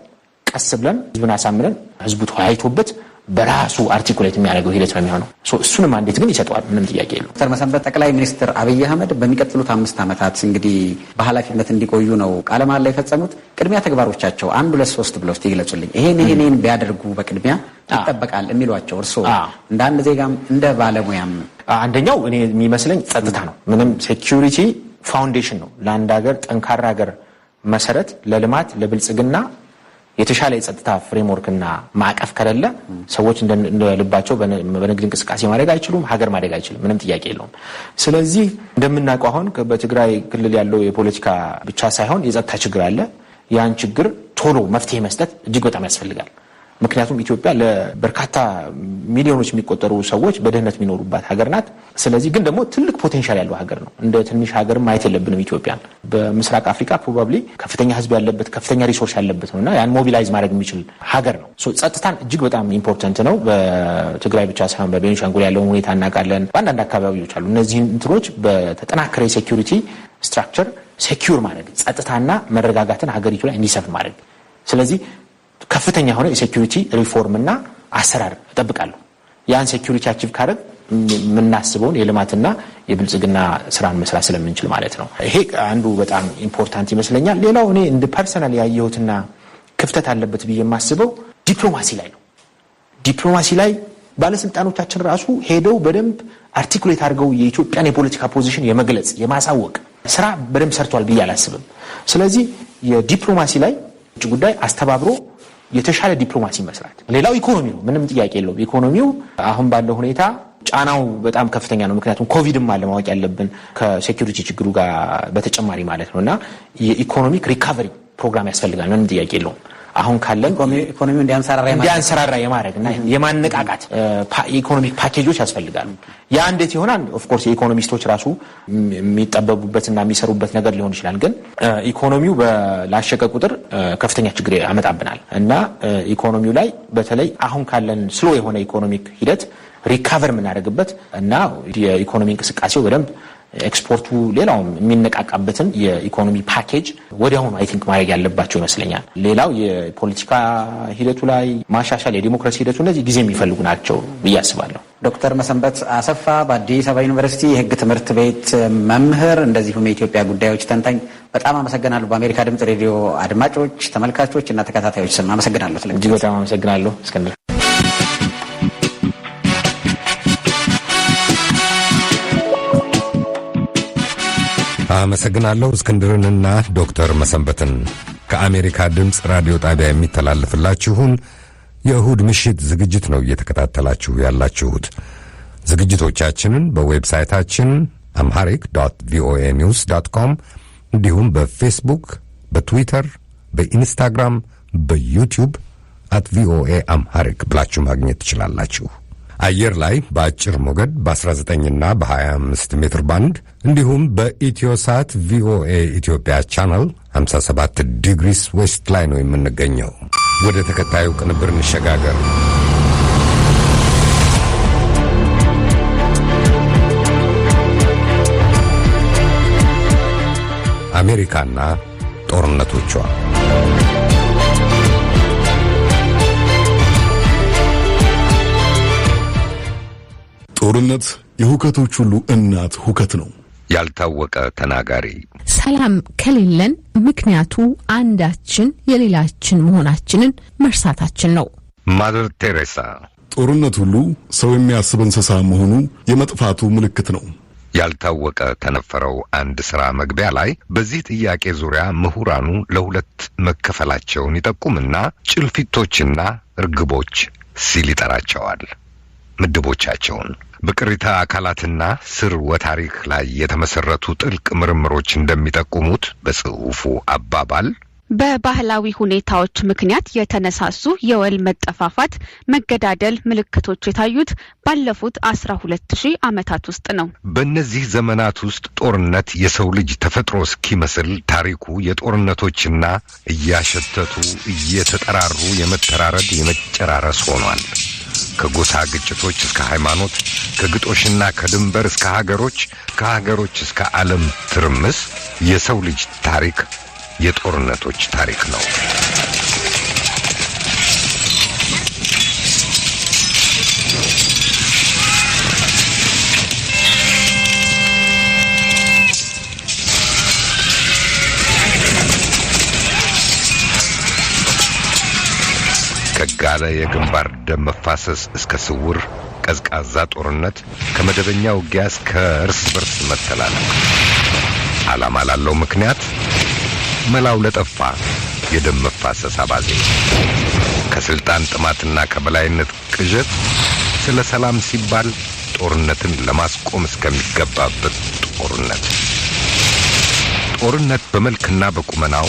ቀስ ብለን ህዝብን አሳምነን ህዝቡ ተወያይቶበት በራሱ አርቲኩሌት የሚያደርገው ሂደት ነው የሚሆነው። እሱንም አንዴት ግን ይሰጠዋል፣ ምንም ጥያቄ የለውም። ዶክተር መሰንበት ጠቅላይ ሚኒስትር አብይ አህመድ በሚቀጥሉት 5 ዓመታት እንግዲህ በኃላፊነት እንዲቆዩ ነው ቃለ መሃላ የፈጸሙት። ቅድሚያ ተግባሮቻቸው 1 2 3 ብለው ይግለጹልኝ። ይሄን ቢያደርጉ በቅድሚያ ይጠበቃል የሚሏቸው እርስዎ እንደ አንድ ዜጋም እንደ ባለሙያም? አንደኛው እኔ የሚመስለኝ ጸጥታ ነው። ምንም ሴኩሪቲ ፋውንዴሽን ነው ለአንድ ሀገር ጠንካራ ሀገር መሰረት ለልማት ለብልጽግና የተሻለ የጸጥታ ፍሬምወርክና ማዕቀፍ ከሌለ ሰዎች እንደልባቸው በንግድ እንቅስቃሴ ማድረግ አይችሉም፣ ሀገር ማደግ አይችልም። ምንም ጥያቄ የለውም። ስለዚህ እንደምናውቀው አሁን በትግራይ ክልል ያለው የፖለቲካ ብቻ ሳይሆን የጸጥታ ችግር አለ። ያን ችግር ቶሎ መፍትሄ መስጠት እጅግ በጣም ያስፈልጋል። ምክንያቱም ኢትዮጵያ ለበርካታ ሚሊዮኖች የሚቆጠሩ ሰዎች በድህነት የሚኖሩባት ሀገር ናት። ስለዚህ ግን ደግሞ ትልቅ ፖቴንሻል ያለው ሀገር ነው። እንደ ትንሽ ሀገር ማየት የለብንም ኢትዮጵያን። በምስራቅ አፍሪካ ፕሮባብሊ ከፍተኛ ሕዝብ ያለበት ከፍተኛ ሪሶርስ ያለበት ነውና ያን ሞቢላይዝ ማድረግ የሚችል ሀገር ነው። ጸጥታን እጅግ በጣም ኢምፖርታንት ነው። በትግራይ ብቻ ሳይሆን በቤኒሻንጉል ያለውን ሁኔታ እናውቃለን። በአንዳንድ አካባቢዎች አሉ። እነዚህን እንትኖች በተጠናከረ የሴኩሪቲ ስትራክቸር ሴኩር ማድረግ ጸጥታና መረጋጋትን ሀገሪቱ ላይ እንዲሰፍን ማድረግ። ስለዚህ ከፍተኛ የሆነ የሴኩሪቲ ሪፎርምና አሰራር እጠብቃለሁ። ያን ሴኩሪቲ አቺቭ ካደረግ የምናስበውን የልማትና የብልጽግና ስራን መስራት ስለምንችል ማለት ነው። ይሄ አንዱ በጣም ኢምፖርታንት ይመስለኛል። ሌላው እኔ እንደ ፐርሰናል ያየሁትና ክፍተት አለበት ብዬ የማስበው ዲፕሎማሲ ላይ ነው። ዲፕሎማሲ ላይ ባለስልጣኖቻችን ራሱ ሄደው በደንብ አርቲኩሌት አድርገው የኢትዮጵያን የፖለቲካ ፖዚሽን የመግለጽ የማሳወቅ ስራ በደንብ ሰርቷል ብዬ አላስብም። ስለዚህ የዲፕሎማሲ ላይ ውጭ ጉዳይ አስተባብሮ የተሻለ ዲፕሎማሲ መስራት። ሌላው ኢኮኖሚ ነው፣ ምንም ጥያቄ የለውም። ኢኮኖሚው አሁን ባለው ሁኔታ ጫናው በጣም ከፍተኛ ነው። ምክንያቱም ኮቪድም አለ ማወቅ ያለብን ከሴኩሪቲ ችግሩ ጋር በተጨማሪ ማለት ነውና የኢኮኖሚክ ሪካቨሪ ፕሮግራም ያስፈልጋል፣ ምንም ጥያቄ የለውም። አሁን ካለን ኢኮኖሚው እንዲያንሰራራ የማድረግና የማነቃቃት ኢኮኖሚክ ፓኬጆች ያስፈልጋሉ። ያ እንዴት ይሆናል? ኦፍ ኮርስ የኢኮኖሚስቶች ራሱ የሚጠበቡበትና የሚሰሩበት ነገር ሊሆን ይችላል። ግን ኢኮኖሚው በላሸቀ ቁጥር ከፍተኛ ችግር ያመጣብናል እና ኢኮኖሚው ላይ በተለይ አሁን ካለን ስሎ የሆነ ኢኮኖሚክ ሂደት ሪካቨር የምናደርግበት እና የኢኮኖሚ እንቅስቃሴው በደንብ ኤክስፖርቱ ሌላውም የሚነቃቃበትን የኢኮኖሚ ፓኬጅ ወዲያውኑ አይ ቲንክ ማድረግ ያለባቸው ይመስለኛል። ሌላው የፖለቲካ ሂደቱ ላይ ማሻሻል፣ የዲሞክራሲ ሂደቱ እነዚህ ጊዜ የሚፈልጉ ናቸው ብዬ አስባለሁ። ዶክተር መሰንበት አሰፋ በአዲስ አበባ ዩኒቨርሲቲ የሕግ ትምህርት ቤት መምህር እንደዚሁም የኢትዮጵያ ጉዳዮች ተንታኝ፣ በጣም አመሰግናለሁ። በአሜሪካ ድምጽ ሬዲዮ አድማጮች፣ ተመልካቾች እና ተከታታዮች ስም አመሰግናለሁ። እጅግ በጣም አመሰግናለሁ እስክንድር። አመሰግናለሁ እስክንድርንና ዶክተር መሰንበትን። ከአሜሪካ ድምፅ ራዲዮ ጣቢያ የሚተላለፍላችሁን የእሁድ ምሽት ዝግጅት ነው እየተከታተላችሁ ያላችሁት። ዝግጅቶቻችንን በዌብሳይታችን amharic.voanews.com እንዲሁም በፌስቡክ፣ በትዊተር፣ በኢንስታግራም፣ በዩቲዩብ @VOA አምሃሪክ ብላችሁ ማግኘት ትችላላችሁ። አየር ላይ በአጭር ሞገድ በ19ና በ25 ሜትር ባንድ እንዲሁም በኢትዮሳት ቪኦኤ ኢትዮጵያ ቻናል 57 ዲግሪስ ዌስት ላይ ነው የምንገኘው። ወደ ተከታዩ ቅንብር እንሸጋገር። አሜሪካና ጦርነቶቿ። ጦርነት የሁከቶች ሁሉ እናት ሁከት ነው። ያልታወቀ ተናጋሪ። ሰላም ከሌለን ምክንያቱ አንዳችን የሌላችን መሆናችንን መርሳታችን ነው። ማደር ቴሬሳ። ጦርነት ሁሉ ሰው የሚያስብ እንስሳ መሆኑ የመጥፋቱ ምልክት ነው። ያልታወቀ ተነፈረው አንድ ሥራ መግቢያ ላይ በዚህ ጥያቄ ዙሪያ ምሁራኑ ለሁለት መከፈላቸውን ይጠቁምና ጭልፊቶችና እርግቦች ሲል ይጠራቸዋል። ምድቦቻቸውን በቅሪተ አካላትና ስር ወታሪክ ላይ የተመሰረቱ ጥልቅ ምርምሮች እንደሚጠቁሙት በጽሑፉ አባባል በባህላዊ ሁኔታዎች ምክንያት የተነሳሱ የወል መጠፋፋት፣ መገዳደል ምልክቶች የታዩት ባለፉት 12000 ዓመታት ውስጥ ነው። በእነዚህ ዘመናት ውስጥ ጦርነት የሰው ልጅ ተፈጥሮ እስኪመስል ታሪኩ የጦርነቶችና እያሸተቱ እየተጠራሩ የመተራረድ የመጨራረስ ሆኗል። ከጎሳ ግጭቶች እስከ ሃይማኖት፣ ከግጦሽና ከድንበር እስከ ሀገሮች፣ ከሀገሮች እስከ ዓለም ትርምስ የሰው ልጅ ታሪክ የጦርነቶች ታሪክ ነው። ካለ የግንባር ደም መፋሰስ እስከ ስውር ቀዝቃዛ ጦርነት፣ ከመደበኛ ውጊያ እስከ እርስ በርስ መተላለቅ፣ ዓላማ ላለው ምክንያት መላው ለጠፋ የደም መፋሰስ አባዜ፣ ከስልጣን ጥማትና ከበላይነት ቅዠት ስለ ሰላም ሲባል ጦርነትን ለማስቆም እስከሚገባበት ጦርነት በመልክና በቁመናው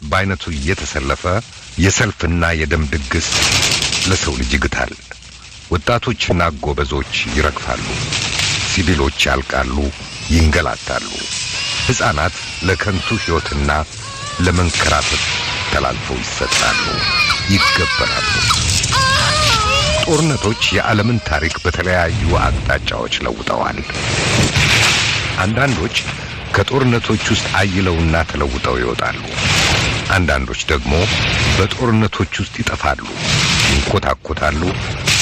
በአይነቱ እየተሰለፈ የሰልፍና የደም ድግስ ለሰው ልጅ ይግታል። ወጣቶችና ጎበዞች ይረግፋሉ፣ ሲቪሎች ያልቃሉ፣ ይንገላታሉ። ሕፃናት ለከንቱ ሕይወትና ለመንከራተት ተላልፈው ይሰጣሉ፣ ይገበራሉ። ጦርነቶች የዓለምን ታሪክ በተለያዩ አቅጣጫዎች ለውጠዋል። አንዳንዶች ከጦርነቶች ውስጥ አይለውና ተለውጠው ይወጣሉ። አንዳንዶች ደግሞ በጦርነቶች ውስጥ ይጠፋሉ፣ ይንኮታኮታሉ፣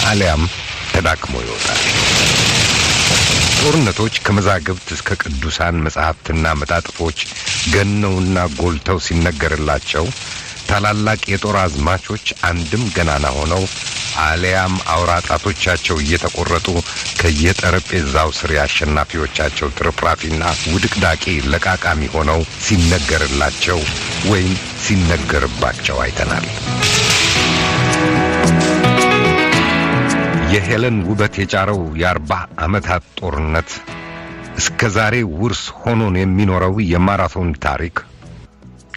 አሊያም ተዳክመው ይወጣሉ። ጦርነቶች ከመዛግብት እስከ ቅዱሳን መጻሕፍትና መጣጥፎች ገነውና ጎልተው ሲነገርላቸው ታላላቅ የጦር አዝማቾች አንድም ገናና ሆነው አሊያም አውራጣቶቻቸው እየተቆረጡ ከየጠረጴዛው ስር ያሸናፊዎቻቸው ትርፍራፊና ውድቅዳቂ ለቃቃሚ ሆነው ሲነገርላቸው ወይም ሲነገርባቸው አይተናል። የሄለን ውበት የጫረው የ40 ዓመታት ጦርነት እስከ ዛሬ ውርስ ሆኖን የሚኖረው የማራቶን ታሪክ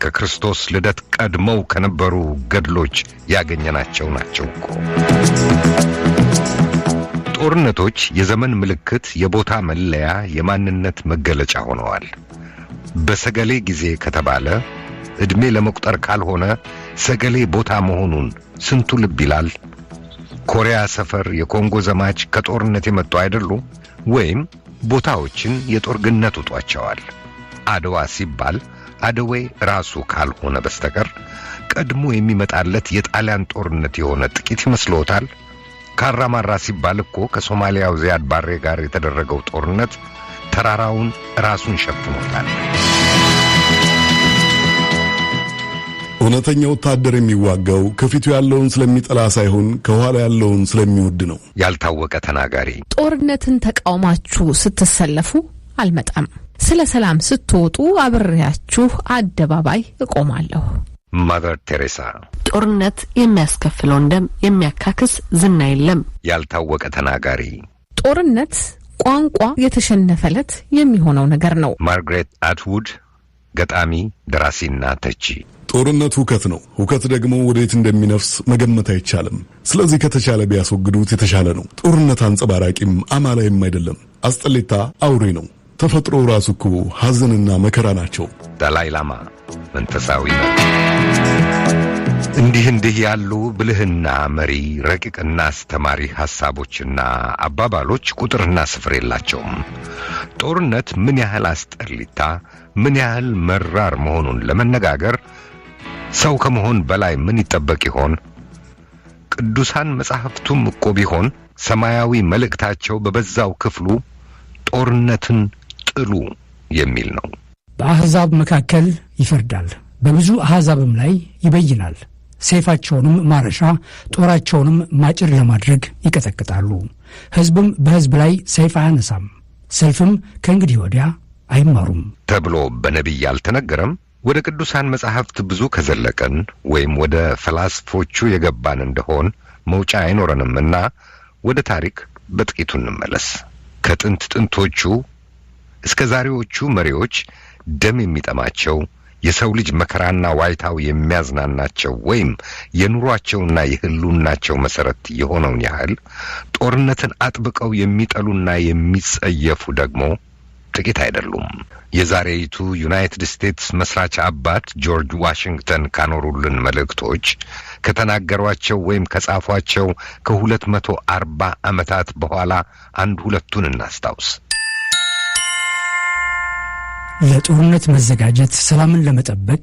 ከክርስቶስ ልደት ቀድመው ከነበሩ ገድሎች ያገኘናቸው ናቸው እኮ። ጦርነቶች የዘመን ምልክት፣ የቦታ መለያ፣ የማንነት መገለጫ ሆነዋል። በሰገሌ ጊዜ ከተባለ ዕድሜ ለመቁጠር ካልሆነ ሰገሌ ቦታ መሆኑን ስንቱ ልብ ይላል። ኮሪያ ሰፈር የኮንጎ ዘማች ከጦርነት የመጡ አይደሉ? ወይም ቦታዎችን የጦር ግነት ውጧቸዋል። አድዋ ሲባል አድዌ ራሱ ካልሆነ በስተቀር ቀድሞ የሚመጣለት የጣሊያን ጦርነት የሆነ ጥቂት ይመስሎታል? ካራማራ ሲባል እኮ ከሶማሊያው ዚያድ ባሬ ጋር የተደረገው ጦርነት ተራራውን ራሱን ሸፍኖታል። እውነተኛ ወታደር የሚዋጋው ከፊቱ ያለውን ስለሚጠላ ሳይሆን ከኋላ ያለውን ስለሚወድ ነው። ያልታወቀ ተናጋሪ። ጦርነትን ተቃውማችሁ ስትሰለፉ አልመጣም፣ ስለ ሰላም ስትወጡ አብሬያችሁ አደባባይ እቆማለሁ። ማዘር ቴሬሳ። ጦርነት የሚያስከፍለውን ደም የሚያካክስ ዝና የለም። ያልታወቀ ተናጋሪ። ጦርነት ቋንቋ የተሸነፈለት የሚሆነው ነገር ነው። ማርግሬት አትውድ፣ ገጣሚ ደራሲና ተቺ። ጦርነት ሁከት ነው። ሁከት ደግሞ ወዴት እንደሚነፍስ መገመት አይቻልም። ስለዚህ ከተቻለ ቢያስወግዱት የተሻለ ነው። ጦርነት አንጸባራቂም አማላይም አይደለም። አስጠሌታ አውሬ ነው። ተፈጥሮ ራሱ እኮ ሐዘንና መከራ ናቸው። ዳላይ ላማ መንፈሳዊ ነው። እንዲህ ያሉ ብልህና መሪ ረቂቅና አስተማሪ ሐሳቦችና አባባሎች ቁጥርና ስፍር የላቸውም። ጦርነት ምን ያህል አስጠሊታ፣ ምን ያህል መራር መሆኑን ለመነጋገር ሰው ከመሆን በላይ ምን ይጠበቅ ይሆን? ቅዱሳን መጻሕፍቱም እኮ ቢሆን ሰማያዊ መልእክታቸው በበዛው ክፍሉ ጦርነትን ጥሉ የሚል ነው። በአሕዛብ መካከል ይፈርዳል፣ በብዙ አሕዛብም ላይ ይበይናል። ሰይፋቸውንም ማረሻ ጦራቸውንም ማጭር ለማድረግ ይቀጠቅጣሉ። ሕዝብም በሕዝብ ላይ ሰይፍ አያነሳም፣ ሰልፍም ከእንግዲህ ወዲያ አይማሩም ተብሎ በነቢይ አልተነገረም? ወደ ቅዱሳን መጻሕፍት ብዙ ከዘለቀን ወይም ወደ ፈላስፎቹ የገባን እንደሆን መውጫ አይኖረንምና ወደ ታሪክ በጥቂቱ እንመለስ። ከጥንት ጥንቶቹ እስከ ዛሬዎቹ መሪዎች ደም የሚጠማቸው የሰው ልጅ መከራና ዋይታው የሚያዝናናቸው ወይም የኑሯቸውና የህልውናቸው መሰረት የሆነውን ያህል ጦርነትን አጥብቀው የሚጠሉና የሚጸየፉ ደግሞ ጥቂት አይደሉም። የዛሬይቱ ዩናይትድ ስቴትስ መስራች አባት ጆርጅ ዋሽንግተን ካኖሩልን መልእክቶች ከተናገሯቸው ወይም ከጻፏቸው ከ240 ዓመታት በኋላ አንድ ሁለቱን እናስታውስ። ለጦርነት መዘጋጀት ሰላምን ለመጠበቅ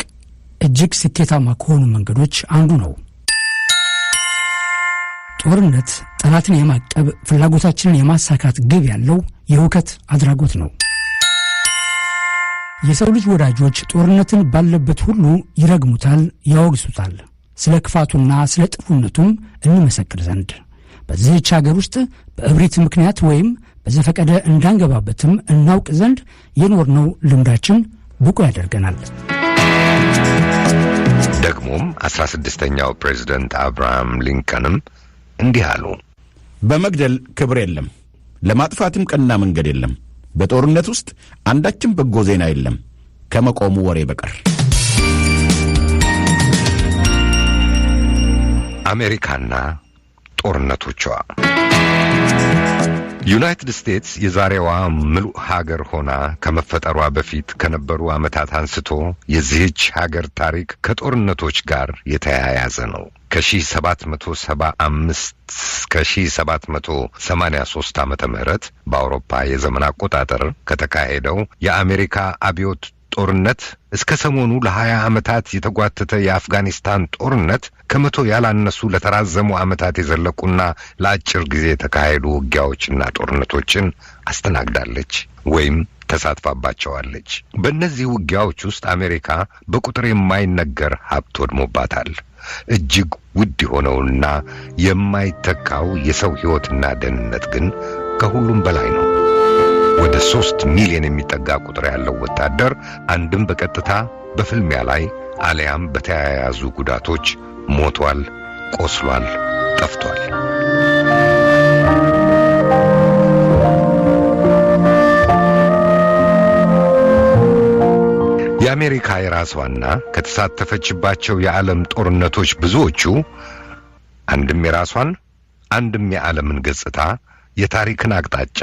እጅግ ስኬታማ ከሆኑ መንገዶች አንዱ ነው። ጦርነት ጠላትን የማቀብ ፍላጎታችንን የማሳካት ግብ ያለው የሁከት አድራጎት ነው። የሰው ልጅ ወዳጆች ጦርነትን ባለበት ሁሉ ይረግሙታል፣ ያወግሱታል። ስለ ክፋቱና ስለ ጥሩነቱም እንመሰክር ዘንድ በዚህች ሀገር ውስጥ በእብሪት ምክንያት ወይም በዘፈቀደ እንዳንገባበትም እናውቅ ዘንድ የኖርነው ልምዳችን ብቁ ያደርገናል። ደግሞም 16ኛው ፕሬዝዳንት አብርሃም ሊንከንም እንዲህ አሉ። በመግደል ክብር የለም፣ ለማጥፋትም ቀና መንገድ የለም። በጦርነት ውስጥ አንዳችም በጎ ዜና የለም ከመቆሙ ወሬ በቀር። አሜሪካና ጦርነቶቿ። ዩናይትድ ስቴትስ የዛሬዋ ምሉእ ሀገር ሆና ከመፈጠሯ በፊት ከነበሩ ዓመታት አንስቶ የዚህች ሀገር ታሪክ ከጦርነቶች ጋር የተያያዘ ነው። ከ1775 እስከ 1783 ዓመተ ምህረት በአውሮፓ የዘመን አቆጣጠር ከተካሄደው የአሜሪካ አብዮት ጦርነት እስከ ሰሞኑ ለ20 ዓመታት የተጓተተ የአፍጋኒስታን ጦርነት ከመቶ ያላነሱ ለተራዘሙ ዓመታት የዘለቁና ለአጭር ጊዜ የተካሄዱ ውጊያዎችና ጦርነቶችን አስተናግዳለች ወይም ተሳትፋባቸዋለች። በእነዚህ ውጊያዎች ውስጥ አሜሪካ በቁጥር የማይነገር ሀብት ወድሞባታል። እጅግ ውድ የሆነውና የማይተካው የሰው ሕይወትና ደህንነት ግን ከሁሉም በላይ ነው። ወደ 3 ሚሊዮን የሚጠጋ ቁጥር ያለው ወታደር አንድም በቀጥታ በፍልሚያ ላይ አሊያም በተያያዙ ጉዳቶች ሞቷል፣ ቆስሏል፣ ጠፍቷል። የአሜሪካ የራሷና ከተሳተፈችባቸው የዓለም ጦርነቶች ብዙዎቹ አንድም የራሷን አንድም የዓለምን ገጽታ የታሪክን አቅጣጫ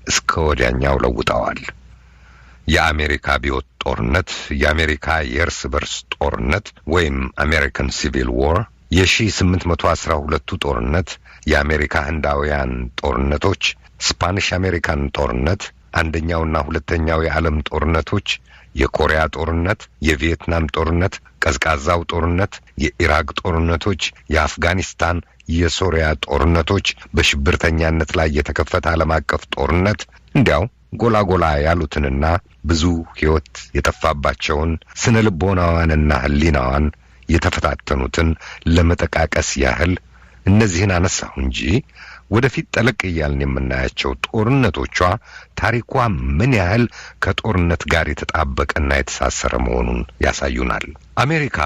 እስከ ወዲያኛው ለውጠዋል። የአሜሪካ አብዮት ጦርነት፣ የአሜሪካ የእርስ በርስ ጦርነት ወይም አሜሪካን ሲቪል ዋር፣ የ1812ቱ ጦርነት፣ የአሜሪካ ህንዳውያን ጦርነቶች፣ ስፓኒሽ አሜሪካን ጦርነት፣ አንደኛውና ሁለተኛው የዓለም ጦርነቶች፣ የኮሪያ ጦርነት፣ የቪየትናም ጦርነት፣ ቀዝቃዛው ጦርነት፣ የኢራቅ ጦርነቶች፣ የአፍጋኒስታን የሶሪያ ጦርነቶች፣ በሽብርተኛነት ላይ የተከፈተ ዓለም አቀፍ ጦርነት፣ እንዲያው ጎላ ጎላ ያሉትንና ብዙ ሕይወት የጠፋባቸውን ስነ ልቦናዋንና ህሊናዋን የተፈታተኑትን ለመጠቃቀስ ያህል እነዚህን አነሳሁ እንጂ ወደፊት ጠለቅ እያልን የምናያቸው ጦርነቶቿ ታሪኳ ምን ያህል ከጦርነት ጋር የተጣበቀና የተሳሰረ መሆኑን ያሳዩናል። አሜሪካ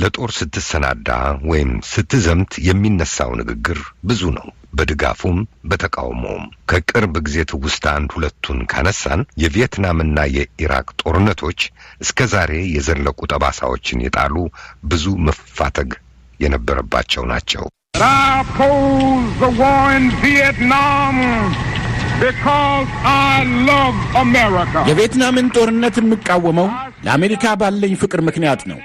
ለጦር ስትሰናዳ ወይም ስትዘምት የሚነሳው ንግግር ብዙ ነው፣ በድጋፉም በተቃውሞውም። ከቅርብ ጊዜ ትውስታ አንድ ሁለቱን ካነሳን የቪየትናምና የኢራቅ ጦርነቶች እስከ ዛሬ የዘለቁ ጠባሳዎችን የጣሉ ብዙ መፋተግ የነበረባቸው ናቸው። I oppose the war in Vietnam because I love America. የቪየትናምን ጦርነት የምቃወመው ለአሜሪካ ባለኝ ፍቅር ምክንያት ነው።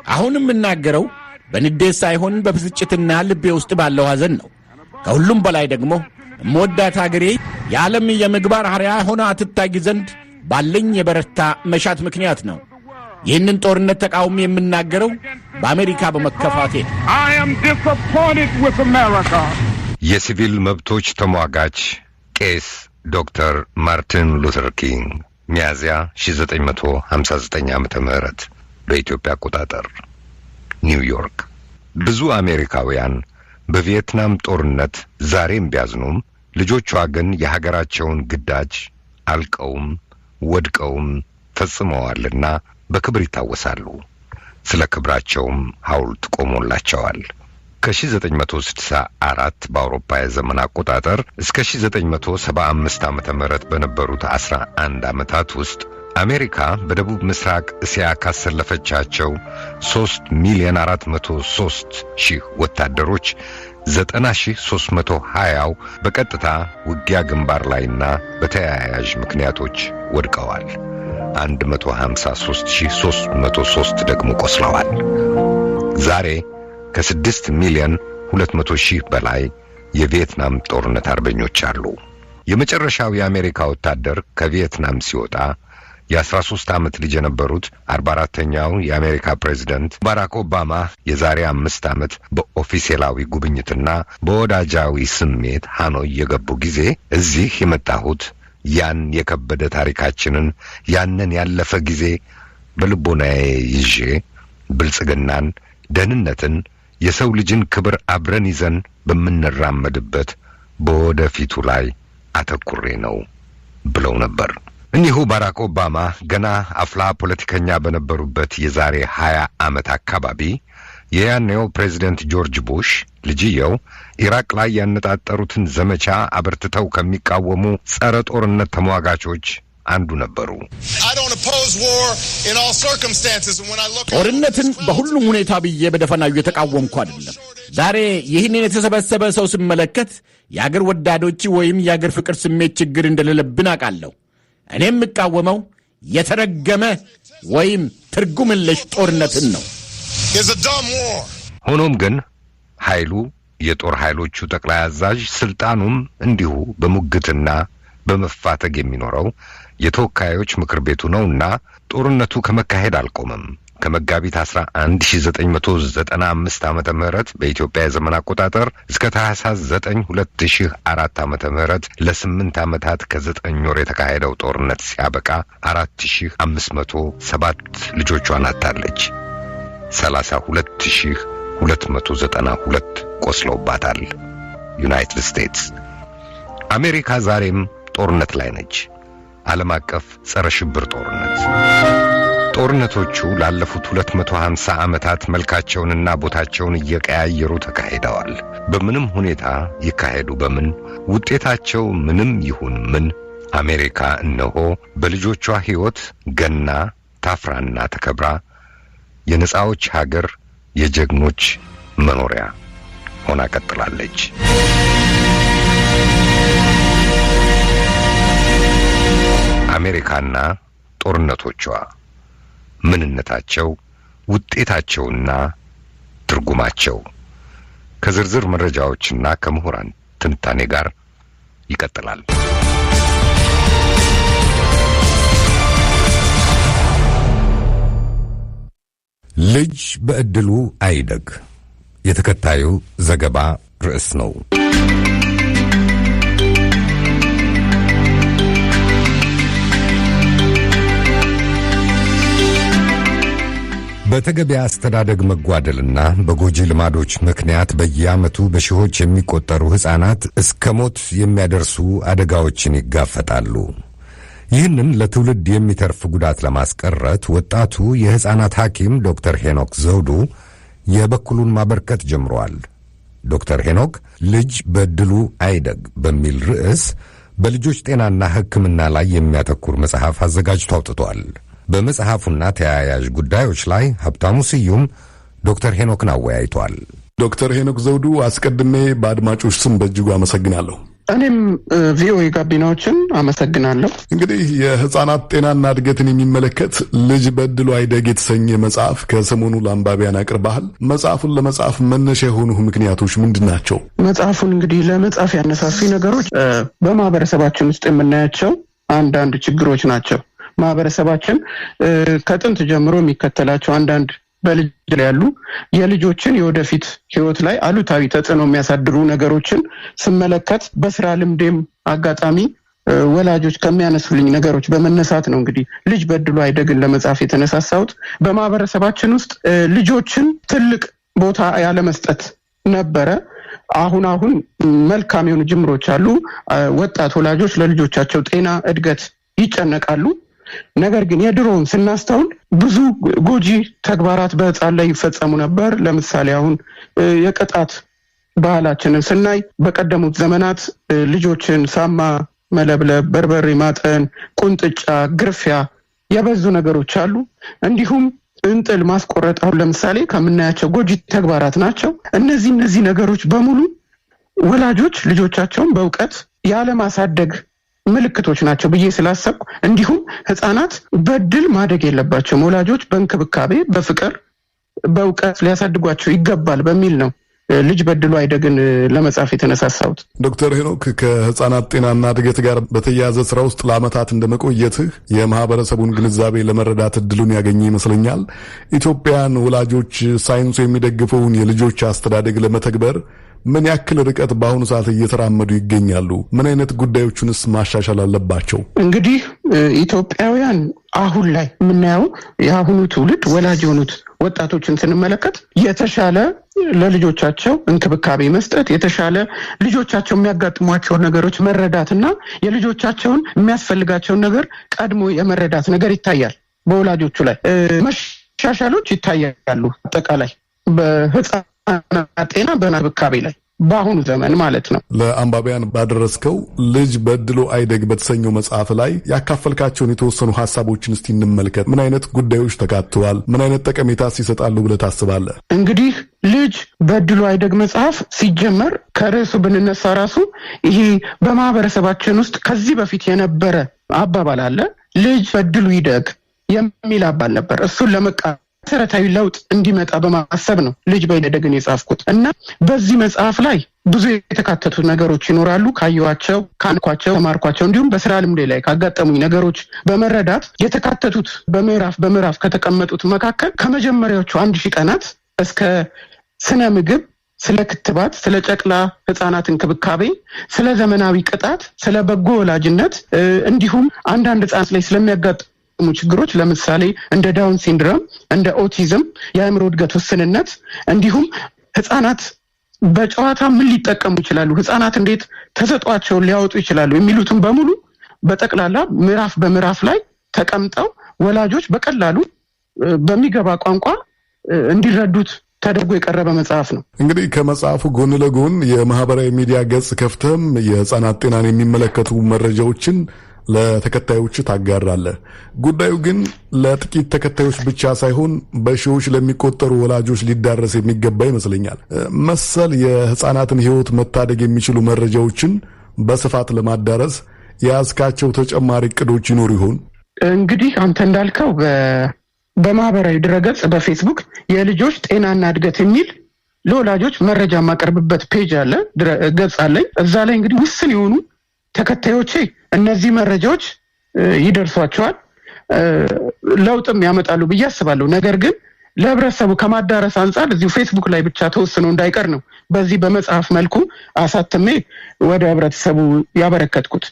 አሁንም የምናገረው በንዴት ሳይሆን በብስጭትና ልቤ ውስጥ ባለው ሐዘን ነው። ከሁሉም በላይ ደግሞ የምወዳት ሀገሬ የዓለም የምግባር አርአያ ሆና ትታይ ዘንድ ባለኝ የበረታ መሻት ምክንያት ነው። ይህንን ጦርነት ተቃውሞ የምናገረው በአሜሪካ በመከፋቴ። I am disappointed with America. የሲቪል መብቶች ተሟጋች ቄስ ዶክተር ማርቲን ሉተር ኪንግ ሚያዝያ 1959 ዓመተ ምህረት በኢትዮጵያ አቆጣጠር ኒውዮርክ። ብዙ አሜሪካውያን በቪየትናም ጦርነት ዛሬም ቢያዝኑም ልጆቿ ግን የሀገራቸውን ግዳጅ አልቀውም ወድቀውም ፈጽመዋልና በክብር ይታወሳሉ። ስለ ክብራቸውም ሐውልት ቆሞላቸዋል። ከ1964 በአውሮፓ የዘመን አቆጣጠር እስከ 1975 ዓመተ ምህረት በነበሩት 11 ዓመታት ውስጥ አሜሪካ በደቡብ ምስራቅ እስያ ካሰለፈቻቸው 3,403,000 ወታደሮች 90,320 በቀጥታ ውጊያ ግንባር ላይና በተያያዥ ምክንያቶች ወድቀዋል። 153,303 ደግሞ ቆስለዋል። ዛሬ ከ6,200,000 በላይ የቪየትናም ጦርነት አርበኞች አሉ። የመጨረሻው የአሜሪካ ወታደር ከቪየትናም ሲወጣ የ13 ዓመት ልጅ የነበሩት 44ኛው የአሜሪካ ፕሬዝዳንት ባራክ ኦባማ የዛሬ 5 ዓመት በኦፊሴላዊ ጉብኝትና በወዳጃዊ ስሜት ሃኖይ የገቡ ጊዜ እዚህ የመጣሁት ያን የከበደ ታሪካችንን ያንን ያለፈ ጊዜ በልቦናዬ ይዤ ብልጽግናን፣ ደህንነትን፣ የሰው ልጅን ክብር አብረን ይዘን በምንራመድበት በወደፊቱ ላይ አተኩሬ ነው ብለው ነበር። እኒሁ ባራክ ኦባማ ገና አፍላ ፖለቲከኛ በነበሩበት የዛሬ 20 ዓመት አካባቢ የያኔው ፕሬዚደንት ጆርጅ ቡሽ ልጅየው ኢራቅ ላይ ያነጣጠሩትን ዘመቻ አበርትተው ከሚቃወሙ ጸረ ጦርነት ተሟጋቾች አንዱ ነበሩ። ጦርነትን በሁሉም ሁኔታ ብዬ በደፈናው የተቃወምኩ አይደለም። ዛሬ ይህንን የተሰበሰበ ሰው ስመለከት የአገር ወዳዶች ወይም የአገር ፍቅር ስሜት ችግር እንደሌለብን አውቃለሁ። እኔም የምቃወመው የተረገመ ወይም ትርጉም የለሽ ጦርነትን ነው። ሆኖም ግን ኃይሉ የጦር ኃይሎቹ ጠቅላይ አዛዥ ስልጣኑም እንዲሁ በሙግትና በመፋተግ የሚኖረው የተወካዮች ምክር ቤቱ ነውና ጦርነቱ ከመካሄድ አልቆመም። ከመጋቢት 11 1995 ዓመተ ምህረት በኢትዮጵያ የዘመን አቆጣጠር እስከ ታህሳስ 9 2004 ዓመተ ምህረት ለ8 ዓመታት ከ9 ወር የተካሄደው ጦርነት ሲያበቃ 4507 ልጆቿን አጣለች። 32292 ቆስለውባታል። ዩናይትድ ስቴትስ አሜሪካ ዛሬም ጦርነት ላይ ነች። ዓለም አቀፍ ጸረ ሽብር ጦርነት። ጦርነቶቹ ላለፉት 250 ዓመታት መልካቸውንና ቦታቸውን እየቀያየሩ ተካሂደዋል። በምንም ሁኔታ ይካሄዱ በምን ውጤታቸው ምንም ይሁን ምን አሜሪካ እነሆ በልጆቿ ሕይወት ገና ታፍራና ተከብራ የነጻዎች ሀገር የጀግኖች መኖሪያ ሆና ቀጥላለች። አሜሪካና ጦርነቶቿ ምንነታቸው፣ ውጤታቸውና ትርጉማቸው ከዝርዝር መረጃዎችና ከምሁራን ትንታኔ ጋር ይቀጥላል። ልጅ በዕድሉ አይደግ የተከታዩ ዘገባ ርዕስ ነው። በተገቢ አስተዳደግ መጓደልና በጎጂ ልማዶች ምክንያት በየዓመቱ በሺዎች የሚቆጠሩ ሕፃናት እስከ ሞት የሚያደርሱ አደጋዎችን ይጋፈጣሉ። ይህንን ለትውልድ የሚተርፍ ጉዳት ለማስቀረት ወጣቱ የሕፃናት ሐኪም ዶክተር ሄኖክ ዘውዱ የበኩሉን ማበርከት ጀምሯል። ዶክተር ሄኖክ ልጅ በዕድሉ አይደግ በሚል ርዕስ በልጆች ጤናና ሕክምና ላይ የሚያተኩር መጽሐፍ አዘጋጅቶ አውጥቷል። በመጽሐፉና ተያያዥ ጉዳዮች ላይ ሀብታሙ ስዩም ዶክተር ሄኖክን አወያይቷል። ዶክተር ሄኖክ ዘውዱ አስቀድሜ በአድማጮች ስም በእጅጉ አመሰግናለሁ። እኔም ቪኦኤ ጋቢናዎችን አመሰግናለሁ። እንግዲህ የህፃናት ጤናና እድገትን የሚመለከት ልጅ በዕድሉ አይደግ የተሰኘ መጽሐፍ ከሰሞኑ ለአንባቢያን አቅርበሃል። መጽሐፉን ለመጻፍ መነሻ የሆኑ ምክንያቶች ምንድን ናቸው? መጽሐፉን እንግዲህ ለመጻፍ ያነሳሱ ነገሮች በማህበረሰባችን ውስጥ የምናያቸው አንዳንድ ችግሮች ናቸው። ማህበረሰባችን ከጥንት ጀምሮ የሚከተላቸው አንዳንድ በልጅ ላይ ያሉ የልጆችን የወደፊት ህይወት ላይ አሉታዊ ተጽዕኖ የሚያሳድሩ ነገሮችን ስመለከት በስራ ልምዴም አጋጣሚ ወላጆች ከሚያነሱልኝ ነገሮች በመነሳት ነው እንግዲህ ልጅ በዕድሉ አይደግን ለመጻፍ የተነሳሳሁት። በማህበረሰባችን ውስጥ ልጆችን ትልቅ ቦታ ያለመስጠት ነበረ። አሁን መልካም የሆኑ ጅምሮች አሉ። ወጣት ወላጆች ለልጆቻቸው ጤና እድገት ይጨነቃሉ። ነገር ግን የድሮውን ስናስተውል ብዙ ጎጂ ተግባራት በህፃን ላይ ይፈጸሙ ነበር። ለምሳሌ አሁን የቅጣት ባህላችንን ስናይ በቀደሙት ዘመናት ልጆችን ሳማ መለብለብ፣ በርበሬ ማጠን፣ ቁንጥጫ፣ ግርፊያ የበዙ ነገሮች አሉ። እንዲሁም እንጥል ማስቆረጥ አሁን ለምሳሌ ከምናያቸው ጎጂ ተግባራት ናቸው። እነዚህ ነገሮች በሙሉ ወላጆች ልጆቻቸውን በእውቀት ያለማሳደግ ምልክቶች ናቸው ብዬ ስላሰብኩ፣ እንዲሁም ህፃናት በዕድል ማደግ የለባቸውም፣ ወላጆች በእንክብካቤ በፍቅር በእውቀት ሊያሳድጓቸው ይገባል በሚል ነው ልጅ በዕድሉ አይደግን ለመጻፍ የተነሳሳሁት። ዶክተር ሄኖክ ከህፃናት ጤናና እድገት ጋር በተያያዘ ስራ ውስጥ ለዓመታት እንደመቆየትህ የማህበረሰቡን ግንዛቤ ለመረዳት እድሉን ያገኘ ይመስለኛል። ኢትዮጵያን ወላጆች ሳይንሱ የሚደግፈውን የልጆች አስተዳደግ ለመተግበር ምን ያክል ርቀት በአሁኑ ሰዓት እየተራመዱ ይገኛሉ? ምን አይነት ጉዳዮችንስ ማሻሻል አለባቸው? እንግዲህ ኢትዮጵያውያን አሁን ላይ የምናየው የአሁኑ ትውልድ ወላጅ የሆኑት ወጣቶችን ስንመለከት የተሻለ ለልጆቻቸው እንክብካቤ መስጠት የተሻለ ልጆቻቸው የሚያጋጥሟቸውን ነገሮች መረዳትና የልጆቻቸውን የሚያስፈልጋቸውን ነገር ቀድሞ የመረዳት ነገር ይታያል። በወላጆቹ ላይ መሻሻሎች ይታያሉ። አጠቃላይ በህፃናት ጤና በእንክብካቤ ላይ በአሁኑ ዘመን ማለት ነው። ለአንባቢያን ባደረስከው ልጅ በድሎ አይደግ በተሰኘው መጽሐፍ ላይ ያካፈልካቸውን የተወሰኑ ሐሳቦችን እስቲ እንመልከት። ምን አይነት ጉዳዮች ተካተዋል? ምን አይነት ጠቀሜታስ ይሰጣሉ ብለህ ታስባለህ? እንግዲህ ልጅ በድሎ አይደግ መጽሐፍ ሲጀመር ከርዕሱ ብንነሳ ራሱ ይሄ በማህበረሰባችን ውስጥ ከዚህ በፊት የነበረ አባባል አለ። ልጅ በድሉ ይደግ የሚል አባል ነበር። እሱን መሰረታዊ ለውጥ እንዲመጣ በማሰብ ነው ልጅ በይደግን የጻፍኩት እና በዚህ መጽሐፍ ላይ ብዙ የተካተቱ ነገሮች ይኖራሉ። ካየኋቸው፣ ካንኳቸው፣ ተማርኳቸው እንዲሁም በስራ ልምዴ ላይ ካጋጠሙኝ ነገሮች በመረዳት የተካተቱት በምዕራፍ ከተቀመጡት መካከል ከመጀመሪያዎቹ 1000 ቀናት እስከ ስነ ምግብ፣ ስለ ክትባት፣ ስለ ጨቅላ ህፃናት እንክብካቤ፣ ስለ ዘመናዊ ቅጣት፣ ስለ በጎ ወላጅነት እንዲሁም አንዳንድ ህፃናት ላይ ስለሚያጋጥሙ ችግሮች ለምሳሌ እንደ ዳውን ሲንድሮም፣ እንደ ኦቲዝም፣ የአእምሮ እድገት ውስንነት እንዲሁም ህፃናት በጨዋታ ምን ሊጠቀሙ ይችላሉ፣ ህፃናት እንዴት ተሰጧቸውን ሊያወጡ ይችላሉ የሚሉትን በሙሉ በጠቅላላ ምዕራፍ በምዕራፍ ላይ ተቀምጠው ወላጆች በቀላሉ በሚገባ ቋንቋ እንዲረዱት ተደርጎ የቀረበ መጽሐፍ ነው። እንግዲህ ከመጽሐፉ ጎን ለጎን የማህበራዊ ሚዲያ ገጽ ከፍተም የህፃናት ጤናን የሚመለከቱ መረጃዎችን ለተከታዮች ታጋራለህ። ጉዳዩ ግን ለጥቂት ተከታዮች ብቻ ሳይሆን በሺዎች ለሚቆጠሩ ወላጆች ሊዳረስ የሚገባ ይመስለኛል። መሰል የህፃናትን ህይወት መታደግ የሚችሉ መረጃዎችን በስፋት ለማዳረስ የያዝካቸው ተጨማሪ እቅዶች ይኖሩ ይሆን? እንግዲህ አንተ እንዳልከው በማህበራዊ ድረገጽ በፌስቡክ የልጆች ጤናና እድገት የሚል ለወላጆች መረጃ የማቀርብበት ፔጅ አለ፣ ገጽ አለኝ። እዛ ላይ እንግዲህ ውስን የሆኑ ተከታዮቼ እነዚህ መረጃዎች ይደርሷቸዋል፣ ለውጥም ያመጣሉ ብዬ አስባለሁ። ነገር ግን ለህብረተሰቡ ከማዳረስ አንጻር እዚሁ ፌስቡክ ላይ ብቻ ተወስኖ እንዳይቀር ነው በዚህ በመጽሐፍ መልኩ አሳትሜ ወደ ህብረተሰቡ ያበረከትኩት።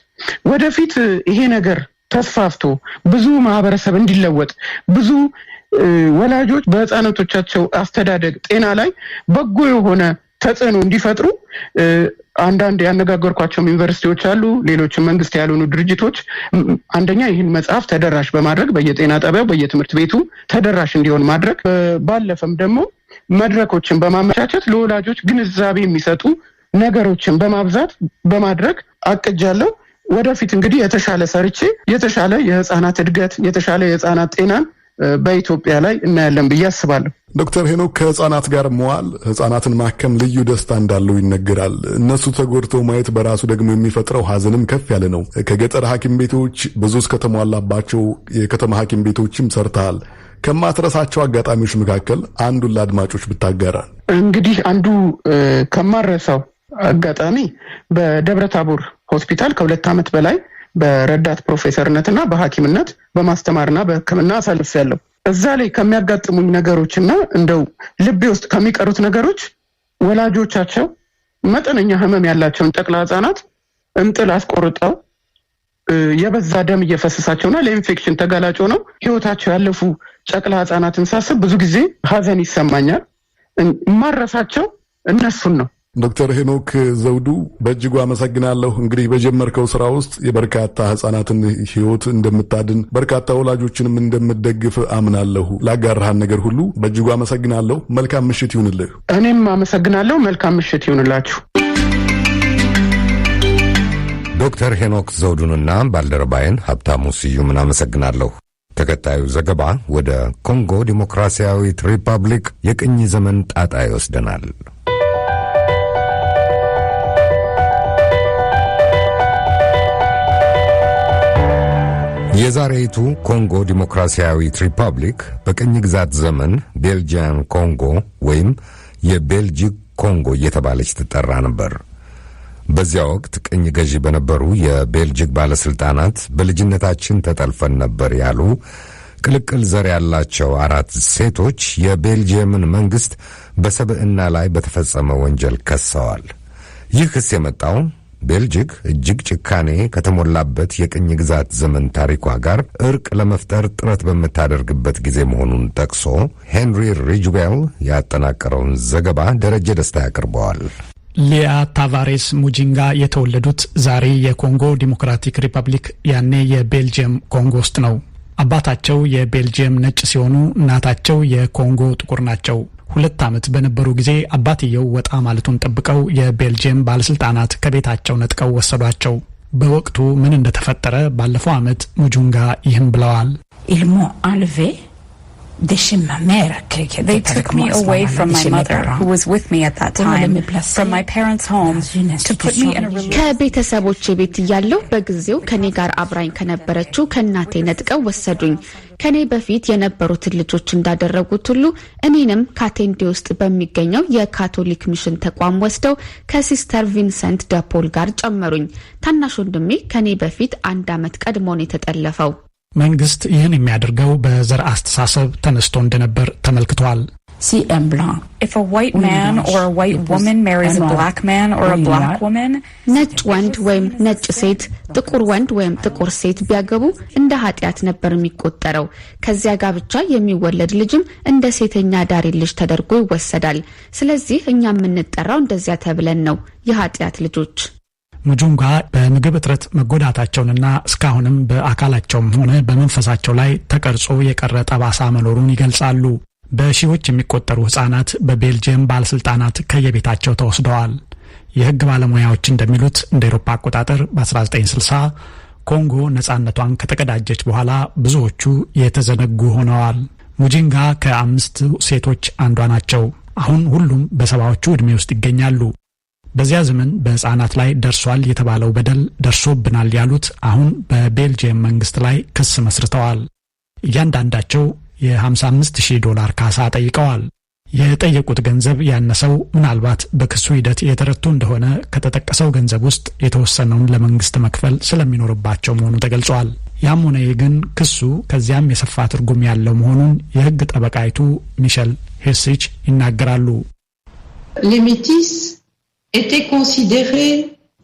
ወደፊት ይሄ ነገር ተስፋፍቶ ብዙ ማህበረሰብ እንዲለወጥ ብዙ ወላጆች በህፃናቶቻቸው አስተዳደግ ጤና ላይ በጎ የሆነ ተጽዕኖ እንዲፈጥሩ አንዳንድ ያነጋገርኳቸው ዩኒቨርሲቲዎች አሉ፣ ሌሎችም መንግስት ያልሆኑ ድርጅቶች አንደኛ ይህን መጽሐፍ ተደራሽ በማድረግ በየጤና ጣቢያው በየትምህርት ቤቱ ተደራሽ እንዲሆን ማድረግ፣ ባለፈም ደግሞ መድረኮችን በማመቻቸት ለወላጆች ግንዛቤ የሚሰጡ ነገሮችን በማብዛት በማድረግ አቅጃለሁ። ወደፊት እንግዲህ የተሻለ ሰርቼ የተሻለ የህፃናት እድገት የተሻለ የህፃናት ጤናን በኢትዮጵያ ላይ እናያለን ብዬ አስባለሁ። ዶክተር ሄኖክ ከህፃናት ጋር መዋል ህፃናትን ማከም ልዩ ደስታ እንዳለው ይነገራል። እነሱ ተጎድተው ማየት በራሱ ደግሞ የሚፈጥረው ሀዘንም ከፍ ያለ ነው። ከገጠር ሐኪም ቤቶች ብዙ እስከተሟላባቸው የከተማ ሐኪም ቤቶችም ሰርተሃል። ከማትረሳቸው አጋጣሚዎች መካከል አንዱን ለአድማጮች ብታጋራ። እንግዲህ አንዱ ከማረሳው አጋጣሚ በደብረታቦር ሆስፒታል ከ2 ዓመት በላይ በረዳት ፕሮፌሰርነትና በሐኪምነት በማስተማርና በሕክምና አሳልፌያለሁ። እዛ ላይ ከሚያጋጥሙኝ ነገሮችና እንደው ልቤ ውስጥ ከሚቀሩት ነገሮች ወላጆቻቸው መጠነኛ ህመም ያላቸውን ጨቅላ ህጻናት እንጥል አስቆርጠው የበዛ ደም እየፈሰሳቸውና ለኢንፌክሽን ተጋላጭ ሆነው ህይወታቸው ያለፉ ጨቅላ ህጻናትን ሳስብ ብዙ ጊዜ ሀዘን ይሰማኛል። ማረሳቸው እነሱን ነው። ዶክተር ሄኖክ ዘውዱ በእጅጉ አመሰግናለሁ። እንግዲህ በጀመርከው ስራ ውስጥ የበርካታ ህጻናትን ህይወት እንደምታድን በርካታ ወላጆችንም እንደምትደግፍ አምናለሁ። ላጋራሃን ነገር ሁሉ በእጅጉ አመሰግናለሁ። መልካም ምሽት ይሁንልህ። እኔም አመሰግናለሁ። መልካም ምሽት ይሁንላችሁ። ዶክተር ሄኖክ ዘውዱንና ባልደረባይን ሀብታሙ ስዩምን አመሰግናለሁ። ተከታዩ ዘገባ ወደ ኮንጎ ዲሞክራሲያዊት ሪፐብሊክ የቅኝ ዘመን ጣጣ ይወስደናል። የዛሬይቱ ኮንጎ ዲሞክራሲያዊት ሪፐብሊክ በቅኝ ግዛት ዘመን ቤልጂያን ኮንጎ ወይም የቤልጂክ ኮንጎ እየተባለች ትጠራ ነበር። በዚያ ወቅት ቅኝ ገዢ በነበሩ የቤልጂክ ባለስልጣናት በልጅነታችን ተጠልፈን ነበር ያሉ ቅልቅል ዘር ያላቸው 4 ሴቶች የቤልጂየምን መንግስት በሰብዕና ላይ በተፈጸመ ወንጀል ከሰዋል። ይህ ክስ የመጣው ቤልጂክ እጅግ ጭካኔ ከተሞላበት የቅኝ ግዛት ዘመን ታሪኳ ጋር እርቅ ለመፍጠር ጥረት በምታደርግበት ጊዜ መሆኑን ጠቅሶ ሄንሪ ሪጅዌል ያጠናቀረውን ዘገባ ደረጀ ደስታ ያቀርበዋል። ሊያ ታቫሬስ ሙጂንጋ የተወለዱት ዛሬ የኮንጎ ዲሞክራቲክ ሪፐብሊክ ያኔ የቤልጂየም ኮንጎ ውስጥ ነው። አባታቸው የቤልጂየም ነጭ ሲሆኑ እናታቸው የኮንጎ ጥቁር ናቸው። 2 ዓመት በነበሩ ጊዜ አባትየው ወጣ ማለቱን ጠብቀው የቤልጂየም ባለስልጣናት ከቤታቸው ነጥቀው ወሰዷቸው። በወቅቱ ምን እንደተፈጠረ ባለፈው ዓመት ሙጁንጋ ይህን ብለዋል። They took me away from my mother, who was with me at that time, from my parents' home, to put me in a religious... ከቤተሰቦቼ ቤት እያለሁ በጊዜው ከኔ ጋር አብራኝ ከነበረችው ከእናቴ ነጥቀው ወሰዱኝ። ከኔ በፊት የነበሩትን ልጆች እንዳደረጉት ሁሉ እኔንም ካቴንዴ ውስጥ በሚገኘው የካቶሊክ ሚሽን ተቋም ወስደው ከሲስተር ቪንሰንት ደፖል ጋር ጨመሩኝ። ታናሽ ወንድሜ ከኔ በፊት 1 ዓመት ቀድሞን የተጠለፈው። መንግስት ይህን የሚያደርገው በዘር አስተሳሰብ ተነስቶ እንደነበር ተመልክቷል። If a white man or a white woman marries a black man or a black woman, ነጭ ወንድ ወይም ነጭ ሴት ጥቁር ወንድ ወይም ጥቁር ሴት ቢያገቡ እንደ ኃጢያት ነበር የሚቆጠረው። ከዚያ ጋብቻ የሚወለድ ልጅም እንደ ሴተኛ ዳሪ ልጅ ተደርጎ ይወሰዳል። ስለዚህ እኛ የምንጠራው እንደዚያ ተብለን ነው፣ የኃጢያት ልጆች። ሙጁንጋ በምግብ እጥረት መጎዳታቸውንና እስካሁንም በአካላቸውም ሆነ በመንፈሳቸው ላይ ተቀርጾ የቀረ ጠባሳ መኖሩን ይገልጻሉ። በሺዎች የሚቆጠሩ ህጻናት በቤልጂየም ባለስልጣናት ከየቤታቸው ተወስደዋል። የህግ ባለሙያዎች እንደሚሉት እንደ አውሮፓ አቆጣጠር በ1960 ኮንጎ ነጻነቷን ከተቀዳጀች በኋላ ብዙዎቹ የተዘነጉ ሆነዋል። ሙጂንጋ ከ5 ሴቶች አንዷ ናቸው። አሁን ሁሉም በሰባዎቹ ዕድሜ ውስጥ ይገኛሉ። በዚያ ዘመን በህፃናት ላይ ደርሷል የተባለው በደል ደርሶብናል ያሉት አሁን በቤልጂየም መንግስት ላይ ክስ መስርተዋል። እያንዳንዳቸው $55,000 ካሳ ጠይቀዋል። የጠየቁት ገንዘብ ያነሰው ምናልባት በክሱ ሂደት የተረቱ እንደሆነ ከተጠቀሰው ገንዘብ ውስጥ የተወሰነውን ለመንግስት መክፈል ስለሚኖርባቸው መሆኑ ተገልጿል። ያም ሆነ ግን ክሱ ከዚያም የሰፋ ትርጉም ያለው መሆኑን የህግ ጠበቃይቱ ሚሸል ሄርሲች ይናገራሉ። étaient considérés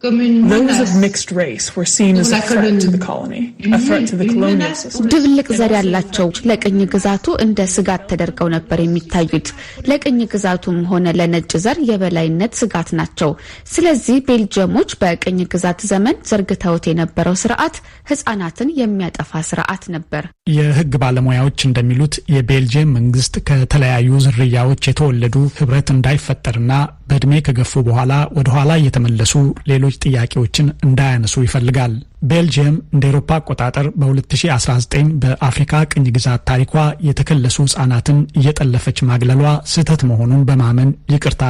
comme une menace. Those of mixed race were seen as a threat to the colony, a threat to the colonial system. ድብልቅ ዘር ያላቸው ለቅኝ ግዛቱ እንደ ስጋት ተደርገው ነበር የሚታዩት። ለቅኝ ግዛቱም ሆነ ለነጭ ዘር የበላይነት ስጋት ናቸው። ስለዚህ ቤልጂየሞች በቅኝ ግዛት ዘመን ዘርግተውት የነበረው ስርዓት ህፃናትን የሚያጠፋ ስርዓት ነበር። የህግ ባለሙያዎች እንደሚሉት የቤልጂየም መንግስት ከተለያዩ ዝርያዎች የተወለዱ ህብረት እንዳይፈጠርና በእድሜ ከገፉ በኋላ ወደ ኋላ እየተመለሱ ሌሎች ጥያቄዎችን እንዳያነሱ ይፈልጋል። ቤልጂየም እንደ አውሮፓ አቆጣጠር በ2019 በአፍሪካ ቅኝ ግዛት ታሪኳ የተከለሱ ህጻናትን እየጠለፈች ማግለሏ ስህተት መሆኑን በማመን ይቅርታ